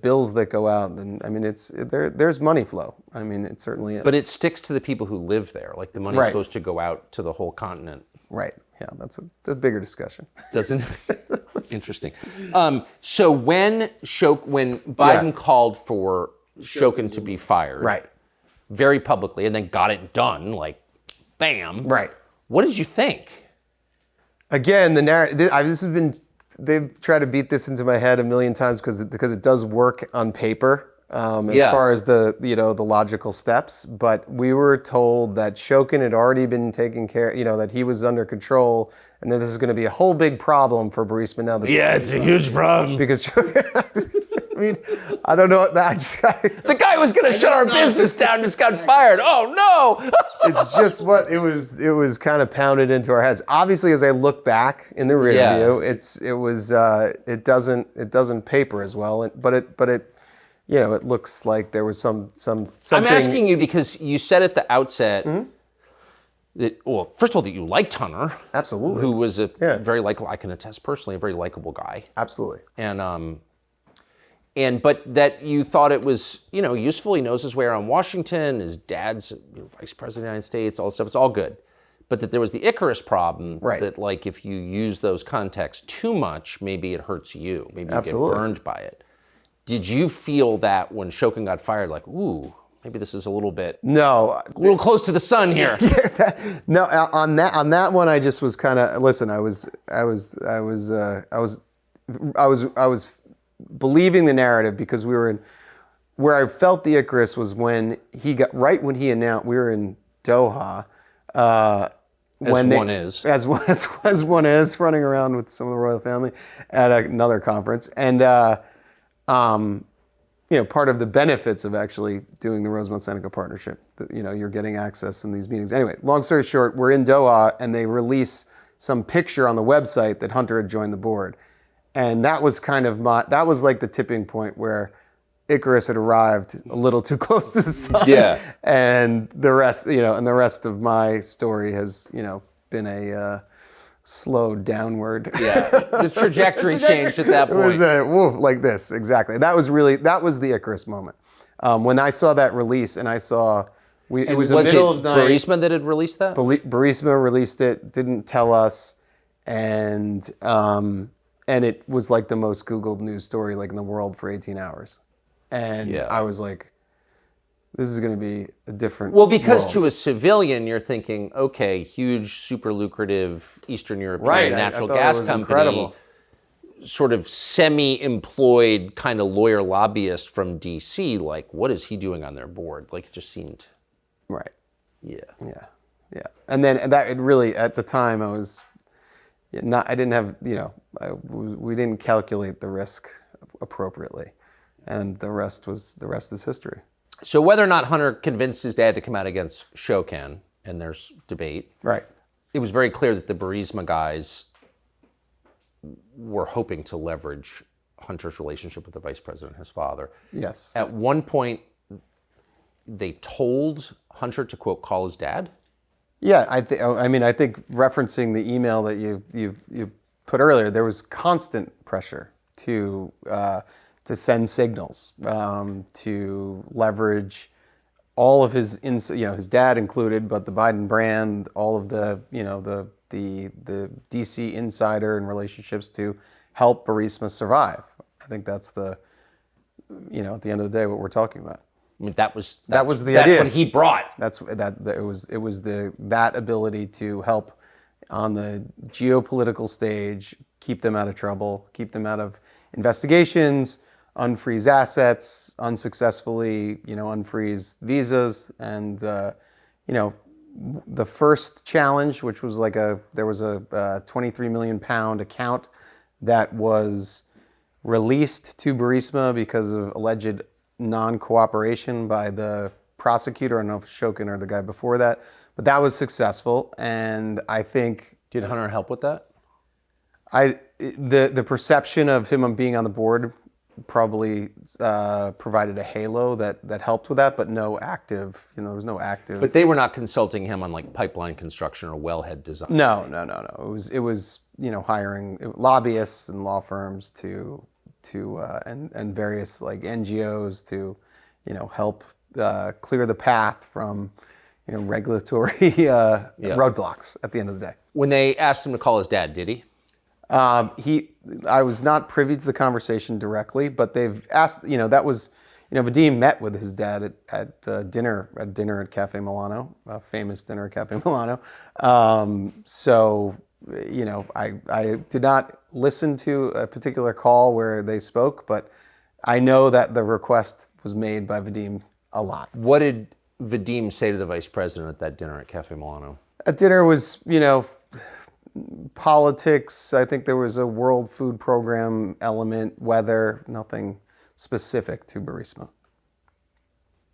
bills that go out, and I mean, there's money flow. I mean, it certainly is. But it sticks to the people who live there. Like the money's Right. supposed to go out to the whole continent. Right. Yeah, that's a bigger discussion. Doesn't? Interesting. So when Biden called for Shokin to be fired, Right. very publicly, and then got it done, like, bam. Right. What did you think? Again, the narrative. They've tried to beat this into my head a million times because it does work on paper as far as the logical steps. But we were told that Shokin had already been taken care, that he was under control, and that this is going to be a whole big problem for Burisma now. It's a huge problem Because I mean, I don't know. the guy was going to shut our business down just got fired. Oh no! It's just what it was. It was kind of pounded into our heads. Obviously, as I look back in the rear view, it doesn't paper as well. But it looks like there was something. I'm asking you because you said at the outset that, well, first of all, that you liked Hunter, Absolutely, who was a very likable. I can attest personally, a very likable guy. Absolutely, but that you thought it was, useful. He knows his way around Washington. His dad's vice president of the United States. All this stuff. It's all good. But that there was the Icarus problem. Right. That like if you use those contexts too much, maybe it hurts you. Maybe you Absolutely. get burned by it. Did you feel that when Shokin got fired, like, ooh, maybe this is a little close to the sun here? No, on that one, I just was kind of listen. I was believing the narrative because we were in where I felt the Icarus was when he announced we were in Doha. As one is running around with some of the royal family at another conference, and part of the benefits of actually doing the Rosemont-Seneca partnership, you're getting access in these meetings. Anyway, long story short, we're in Doha, and they release some picture on the website that Hunter had joined the board. And that was that was like the tipping point where Icarus had arrived a little too close to the sun. Yeah. And the rest of my story has, been slow downward. Yeah, the trajectory changed at that point. It was like this, exactly. That was the Icarus moment. When I saw that release, and I saw, it was the middle of night. Burisma that had released that? Burisma released it, didn't tell us, and it was like the most Googled news story like in the world for 18 hours. And I was like, this is going to be a different because world. To a civilian, you're thinking, okay, huge, super lucrative Eastern European natural gas company, incredible. Sort of semi-employed kind of lawyer lobbyist from DC, like, what is he doing on their board? Like, it just seemed... Right. Yeah. And that it really, at the time, I was not, I didn't have, we didn't calculate the risk appropriately. And the rest is history. So whether or not Hunter convinced his dad to come out against Shokan, and there's debate. Right. It was very clear that the Burisma guys were hoping to leverage Hunter's relationship with the vice president, his father. Yes. At one point, they told Hunter to, quote, call his dad? Yeah, I think referencing the email that you put earlier, there was constant pressure to send signals, to leverage all of his dad included, but the Biden brand, all of the the DC insider and relationships to help Burisma survive. I think that's at the end of the day what we're talking about. I mean, that was the idea. That's what he brought. It was that ability to help on the geopolitical stage, keep them out of trouble, keep them out of investigations, unfreeze assets, unsuccessfully, unfreeze visas, and the first challenge, which was there was a 23 million pound account that was released to Burisma because of alleged non-cooperation by the prosecutor. I don't know if Shokin or the guy before that, but that was successful. And I think... Did Hunter help with that? The perception of him being on the board probably provided a halo that helped with that, but no active, there was no active... But they were not consulting him on pipeline construction or wellhead design. No. It was hiring lobbyists and law firms to and various NGOs to help clear the path from regulatory roadblocks at the end of the day. When they asked him to call his dad, did he? I was not privy to the conversation directly, but they've asked, that was, Vadim met with his dad at dinner at Cafe Milano, a famous dinner at Cafe Milano. I did not listen to a particular call where they spoke, but I know that the request was made by Vadim a lot. What did Vadim say to the vice president at that dinner at Cafe Milano? At dinner was, politics. I think there was a World Food Program element, weather, nothing specific to Burisma.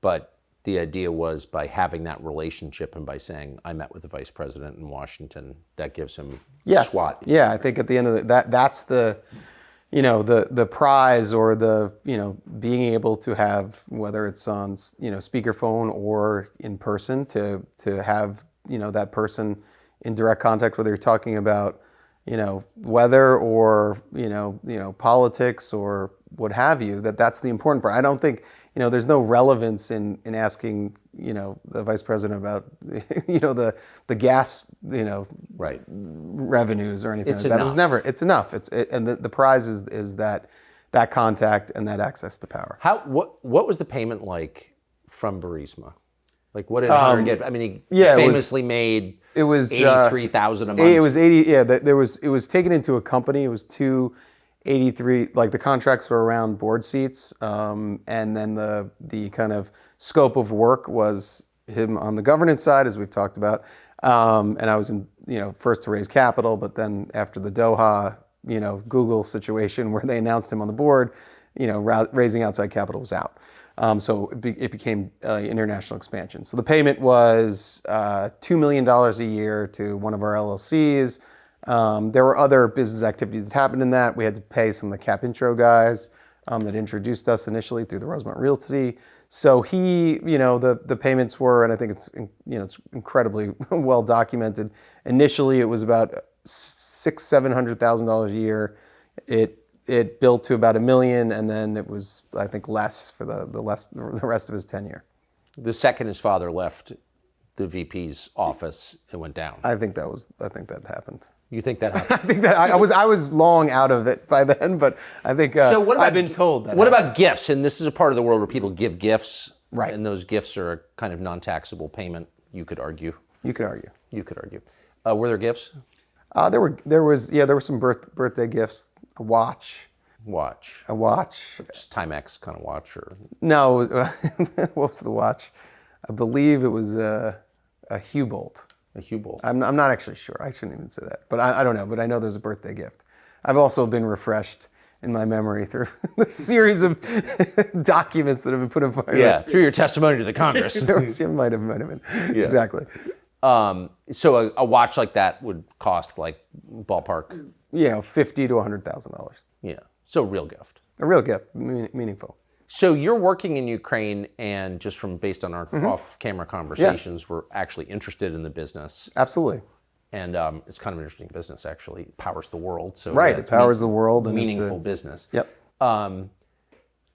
But the idea was by having that relationship and by saying, I met with the vice president in Washington, that gives him SWAT. Yeah, I think at the end of that's the, the prize, or the, being able to have, whether it's on, speakerphone or in person, to have, that person in direct contact, whether you're talking about, weather or, politics or what have you, that's the important part. I don't think, there's no relevance in asking, the vice president about, the gas, revenues or anything. It's like that. It was never, it's enough. And the prize is that contact and that access to power. What was the payment like from Burisma? What did Hunter get? I mean, he famously made $83,000 a month. It was 80. Yeah, it was taken into a company. It was 283. The contracts were around board seats, and then the kind of scope of work was him on the governance side, as we've talked about. And I was in, first to raise capital, but then after the Doha, Google situation where they announced him on the board, raising outside capital was out. So it became international expansion. So the payment was $2 million a year to one of our LLCs. There were other business activities that happened in that. We had to pay some of the Cap Intro guys that introduced us initially through the Rosemont Realty. So he, the payments were, and I think it's incredibly well documented. Initially, it was about $700,000 a year. It built to about $1 million, and then it was, I think, less for the rest of his tenure. The second his father left the VP's office, it went down. I think that happened. You think that happened? I think that I was long out of it by then, but I think I've been told that. What about gifts? And this is a part of the world where people give gifts, right? And those gifts are a kind of non-taxable payment. You could argue. You could argue. You could argue. Were there gifts? There were some birthday gifts. A watch. A watch. Just Timex kind of watch, or no? What was the watch? I believe it was a Hubolt. A Hubolt. I'm not actually sure. I shouldn't even say that, but I don't know. But I know there's a birthday gift. I've also been refreshed in my memory through the series of documents that have been put in front of me. Yeah, through your testimony to the Congress. It might have been. Yeah. Exactly. So a watch like that would cost like ballpark? $50,000 to $100,000. Yeah. So real gift. A real gift, meaningful. So you're working in Ukraine, and just based on our off-camera conversations, we're actually interested in the business. Absolutely. And it's kind of an interesting business, actually. It powers the world. So right, it powers the world. And meaningful business. Yep.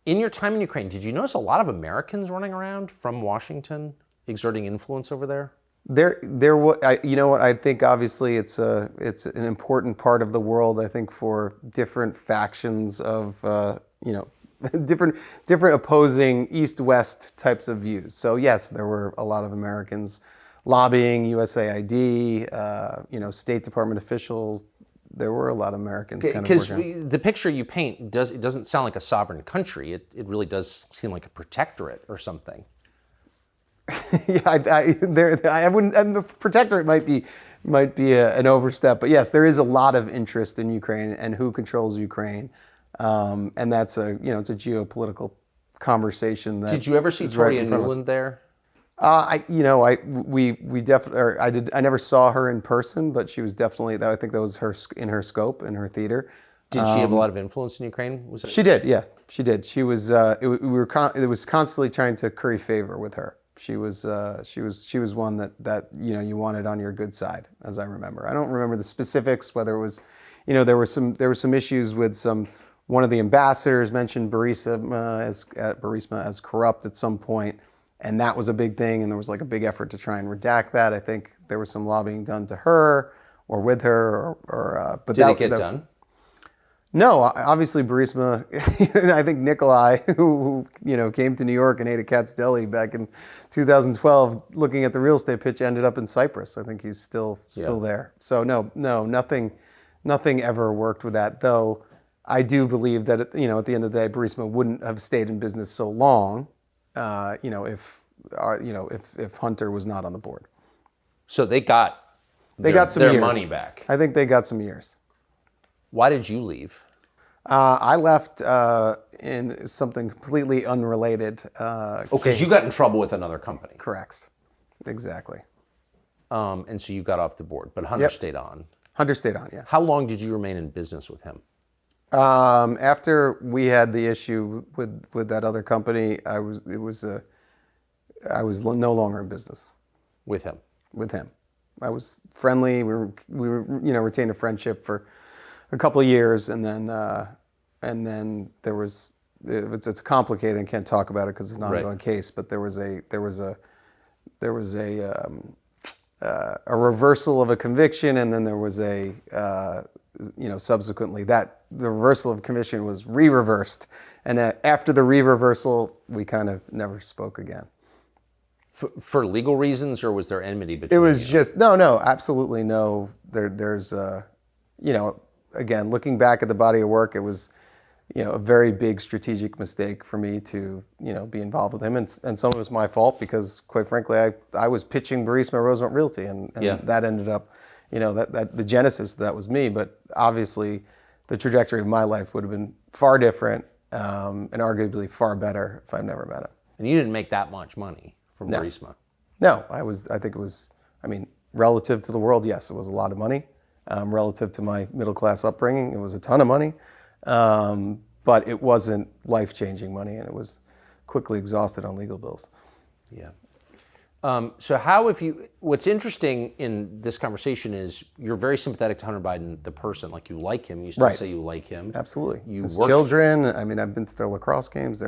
In your time in Ukraine, did you notice a lot of Americans running around from Washington, exerting influence over there? There was, I think obviously it's an important part of the world. I think for different factions of, different opposing East-West types of views. So yes, there were a lot of Americans lobbying, USAID, State Department officials. There were a lot of Americans kind of working. Because the picture you paint it doesn't sound like a sovereign country. It really does seem like a protectorate or something. Yeah, I wouldn't. And the protectorate might be an overstep, but yes, there is a lot of interest in Ukraine and who controls Ukraine, and that's it's a geopolitical conversation. Did you ever see Toria Nuland there? I never saw her in person, but she was definitely. I think that was in her scope, in her theater. Did she have a lot of influence in Ukraine? She did. Yeah, she did. She was. It was constantly trying to curry favor with her. She was one that you wanted on your good side, as I remember. I don't remember the specifics, whether it was, there were some issues with one of the ambassadors mentioned Burisma as corrupt at some point, and that was a big thing, and there was like a big effort to try and redact that. I think there was some lobbying done to her or with her, but did it get done? No, obviously Burisma. I think Nikolai, who came to New York and ate at Cat's Deli back in 2012, looking at the real estate pitch, ended up in Cyprus. I think he's still there. So no, nothing ever worked with that. Though I do believe that at the end of the day, Burisma wouldn't have stayed in business so long, if Hunter was not on the board. So they got their money back. I think they got some years. Why did you leave? I left in something completely unrelated. Because you got in trouble with another company. Correct. Exactly. And so you got off the board, but Hunter stayed on. Hunter stayed on, yeah. How long did you remain in business with him? After we had the issue with that other company, I was no longer in business. With him? With him. I was friendly. We were retained a friendship for a couple of years, and then there was it's complicated and can't talk about it because it's an ongoing case. But there was a reversal of a conviction, and then there was subsequently that the reversal of conviction was re-reversed, and after the re-reversal, we kind of never spoke again. For legal reasons, or was there enmity between? It was just no, absolutely no. There's again, looking back at the body of work, it was, a very big strategic mistake for me to, be involved with him. And some of it was my fault because, quite frankly, I was pitching Burisma Roosevelt Realty, and that ended up, that the genesis, that was me. But obviously, the trajectory of my life would have been far different and arguably far better if I'd never met him. And you didn't make that much money from Burisma? No, I think it was, relative to the world, yes, it was a lot of money. Relative to my middle-class upbringing, it was a ton of money, but it wasn't life-changing money, and it was quickly exhausted on legal bills. Yeah. So how have you, what's interesting in this conversation is you're very sympathetic to Hunter Biden, the person, like you like him. You still say you like him. Absolutely. You His work children, I mean, I've been to their lacrosse games.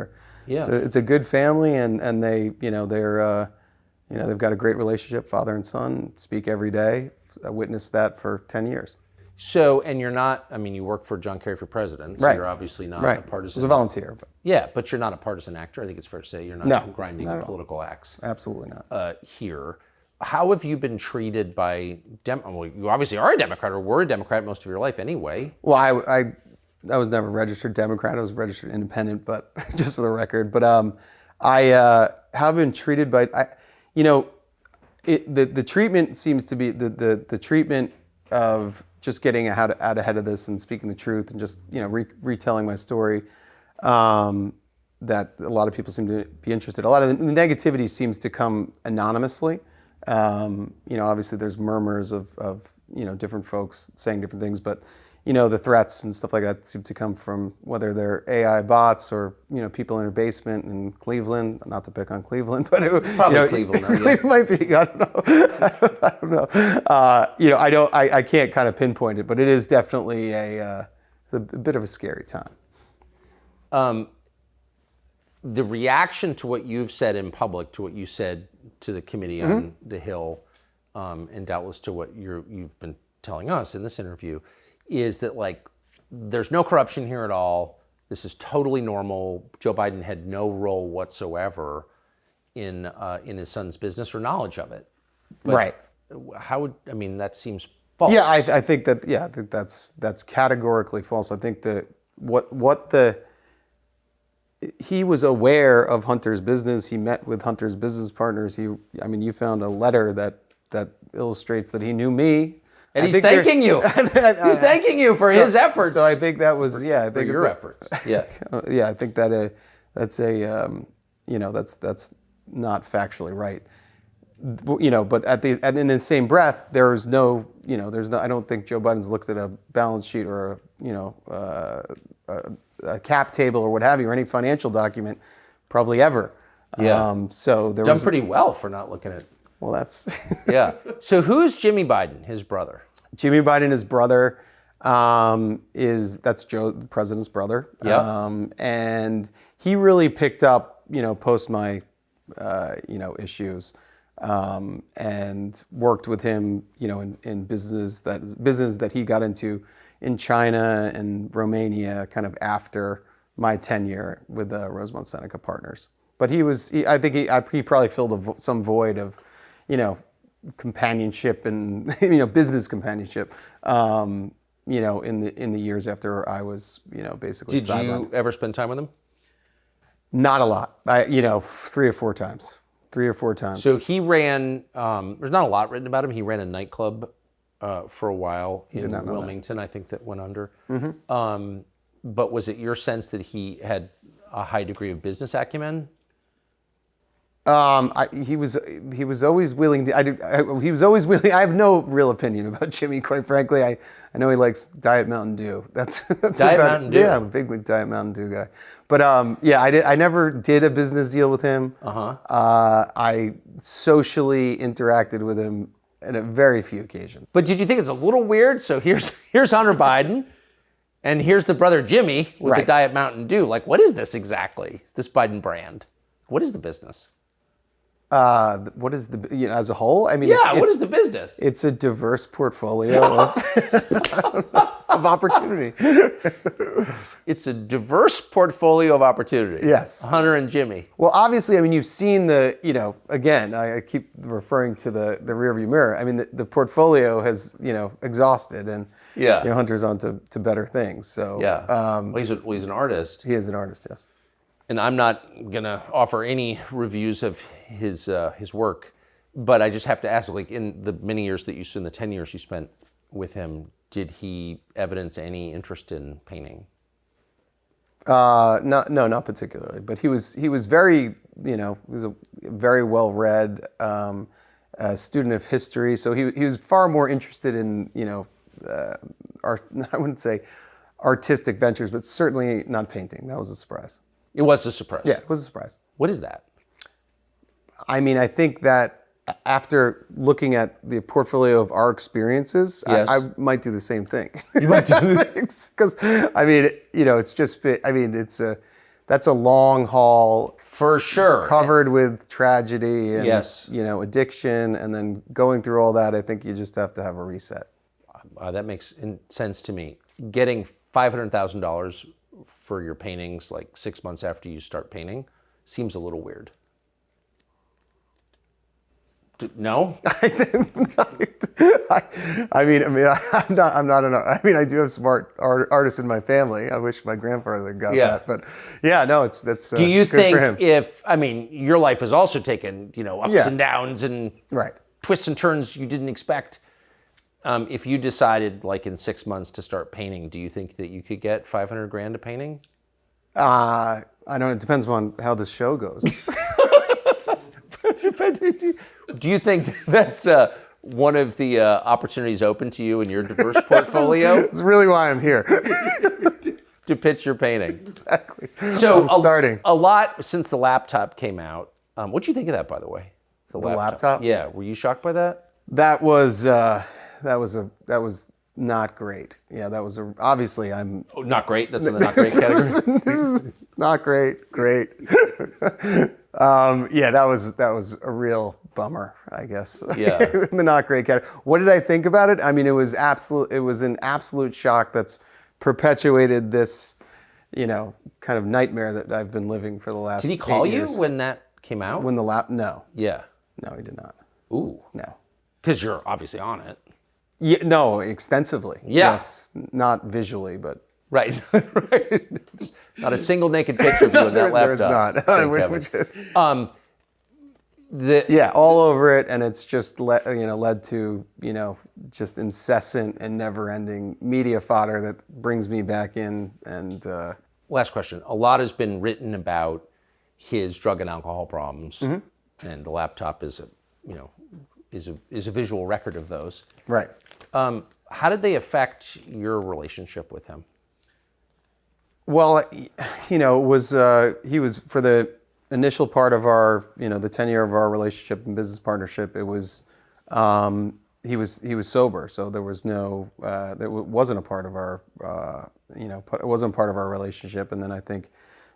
It's a good family, and they, they've got a great relationship, father and son, speak every day. I witnessed that for 10 years. So, and you're not, I mean, you work for John Kerry for president, so you're obviously not a partisan. I was a volunteer. But. Yeah, but you're not a partisan actor. I think it's fair to say you're not grinding political axe. Absolutely not. Here. How have you been treated by, well, you obviously are a Democrat or were a Democrat most of your life anyway. Well, I was never registered Democrat. I was registered independent, but just for the record. But I have been treated by, the treatment seems to be, the treatment of just getting out ahead of this and speaking the truth and just retelling my story, that a lot of people seem to be interested. A lot of the negativity seems to come anonymously. Obviously there's murmurs of different folks saying different things, but the threats and stuff like that seem to come from whether they're AI bots or people in their basement in Cleveland. Not to pick on Cleveland, but probably Cleveland. It might be. I don't know. I don't. I can't kind of pinpoint it, but it is definitely a bit of a scary time. The reaction to what you've said in public, to what you said to the committee on the Hill, and doubtless to what you've been telling us in this interview, is that there's no corruption here at all. This is totally normal. Joe Biden had no role whatsoever in his son's business or knowledge of it. But that seems false. Yeah, I think that. Yeah, I think that's categorically false. I think that he was aware of Hunter's business. He met with Hunter's business partners. You found a letter that illustrates that he knew me. And he's thanking you. He's thanking you for his efforts. So I think that was, I think for your efforts. Yeah. Yeah, I think that that's not factually right. But in the same breath, there's no, I don't think Joe Biden's looked at a balance sheet or a cap table or what have you, or any financial document, probably ever. Yeah. So there done pretty well for not looking at. Well, that's. Yeah. So who's Jimmy Biden, his brother? Jimmy Biden, his brother, that's Joe, the president's brother. Yeah. And he really picked up, post my, issues, and worked with him, in business that he got into in China and Romania, kind of after my tenure with Rosemont Seneca Partners. But I think he probably filled some void of, companionship and business companionship, in the years after I was basically. Did you ever spend time with him? Not a lot. 3 or 4 times. 3 or 4 times. So he ran. There's not a lot written about him. He ran a nightclub for a while in Wilmington. I think that went under. Mm-hmm. But was it your sense that he had a high degree of business acumen? He was always willing to. He was always willing. I have no real opinion about Jimmy, quite frankly. I know he likes Diet Mountain Dew. That's Diet Mountain Dew. Yeah, I'm a big Diet Mountain Dew guy. But I never did a business deal with him. I socially interacted with him at a very few occasions. But did you think it's a little weird? So here's Hunter Biden, and here's the brother Jimmy with the Diet Mountain Dew. What is this exactly? This Biden brand? What is the business? What is as a whole? I mean, what is the business? It's a diverse portfolio of opportunity. It's a diverse portfolio of opportunity. Yes. Hunter and Jimmy. Well, obviously, you've seen again, I keep referring to the rearview mirror. I mean, the portfolio has, exhausted, and Hunter's on to better things. So he's an artist. He is an artist, yes. And I'm not gonna offer any reviews of his work, but I just have to ask, in the many years in the 10 years you spent with him, did he evidence any interest in painting? Not particularly. But he was very, he was a very well-read student of history. So he was far more interested in, I wouldn't say artistic ventures, but certainly not painting. That was a surprise. It was a surprise. Yeah, it was a surprise. What is that? I mean, I think that after looking at the portfolio of our experiences, Yes. I might do the same thing. You might do Because, I mean, it's just, I mean, that's a long haul For sure. covered with tragedy and, Yes. addiction. And then going through all that, I think you just have to have a reset. That makes sense to me. Getting $500,000 for your paintings like 6 months after you start painting seems a little weird. No? I mean, I'm not I mean, I do have smart artists in my family. I wish my grandfather got that, but yeah, no, that's. Do you good for him. think I mean, your life has also taken, ups and downs and Right. twists and turns you didn't expect. If you decided, like in 6 months, to start painting, do you think that you could get $500,000 a painting? I don't. It depends on how the show goes. Do you think that's one of the opportunities open to you in your diverse portfolio? That's really why I'm here. To pitch your paintings. Exactly. So I'm starting. A lot since the laptop came out. What'd you think of that, by the way? The laptop? Yeah. Were you shocked by that? That was not great. Yeah, that was obviously I'm. Oh, not great. That's in the not great category. This is not great. Great. Yeah, that was a real bummer, I guess. Yeah. In the not great category. What did I think about it? I mean, it was an absolute shock that's perpetuated this, kind of nightmare that I've been living for the last. Did he call 8 you years. when that came out? No. Yeah. No, he did not. Ooh. No. Because you're obviously on it. Yeah, no, extensively. Yeah. Yes, not visually, but. Right. Right. Not a single naked picture of you on that laptop. There's not. Thank Yeah, all over it, and it's just led to just incessant and never-ending media fodder that brings me back in. And Last question. A lot has been written about his drug and alcohol problems, and the laptop is a visual record of those. right. How did they affect your relationship with him? Well, it was he was for the initial part of our the tenure of our relationship and business partnership. It was he was sober, so there was no that wasn't a part of our it wasn't part of our relationship. And then I think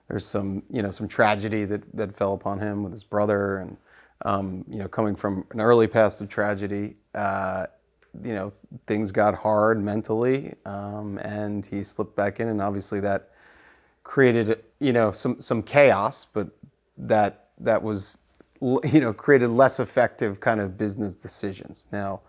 there's some tragedy that fell upon him with his brother, and coming from an early past of tragedy. Things got hard mentally, and he slipped back in, and obviously that created some chaos, but that was created less effective kind of business decisions. Now,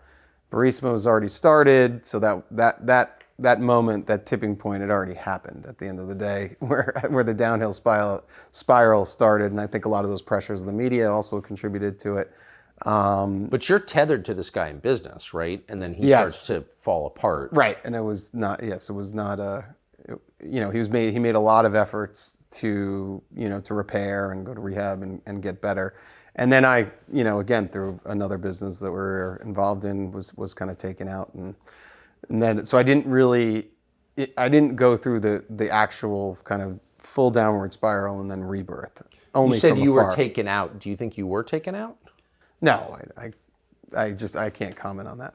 Burisma was already started, so that moment, that tipping point, had already happened at the end of the day, where the downhill spiral started, and I think a lot of those pressures of the media also contributed to it. But you're tethered to this guy in business, right? And then he Yes. starts to fall apart. Right, and it was not. Yes, it was not he made a lot of efforts to repair and go to rehab and get better. And then I again through another business that we're involved in was kind of taken out, and then so I didn't go through the actual kind of full downward spiral and then rebirth. Only You said from you afar. were taken out. Do you think you were taken out? No, I can't comment on that.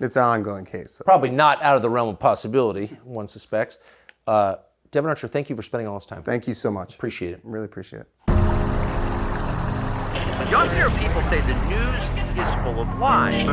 It's an ongoing case. So. Probably not out of the realm of possibility, one suspects. Devon Archer, thank you for spending all this time. Thank you so much. Appreciate it. Really appreciate it. You'll hear people say the news is full of lies.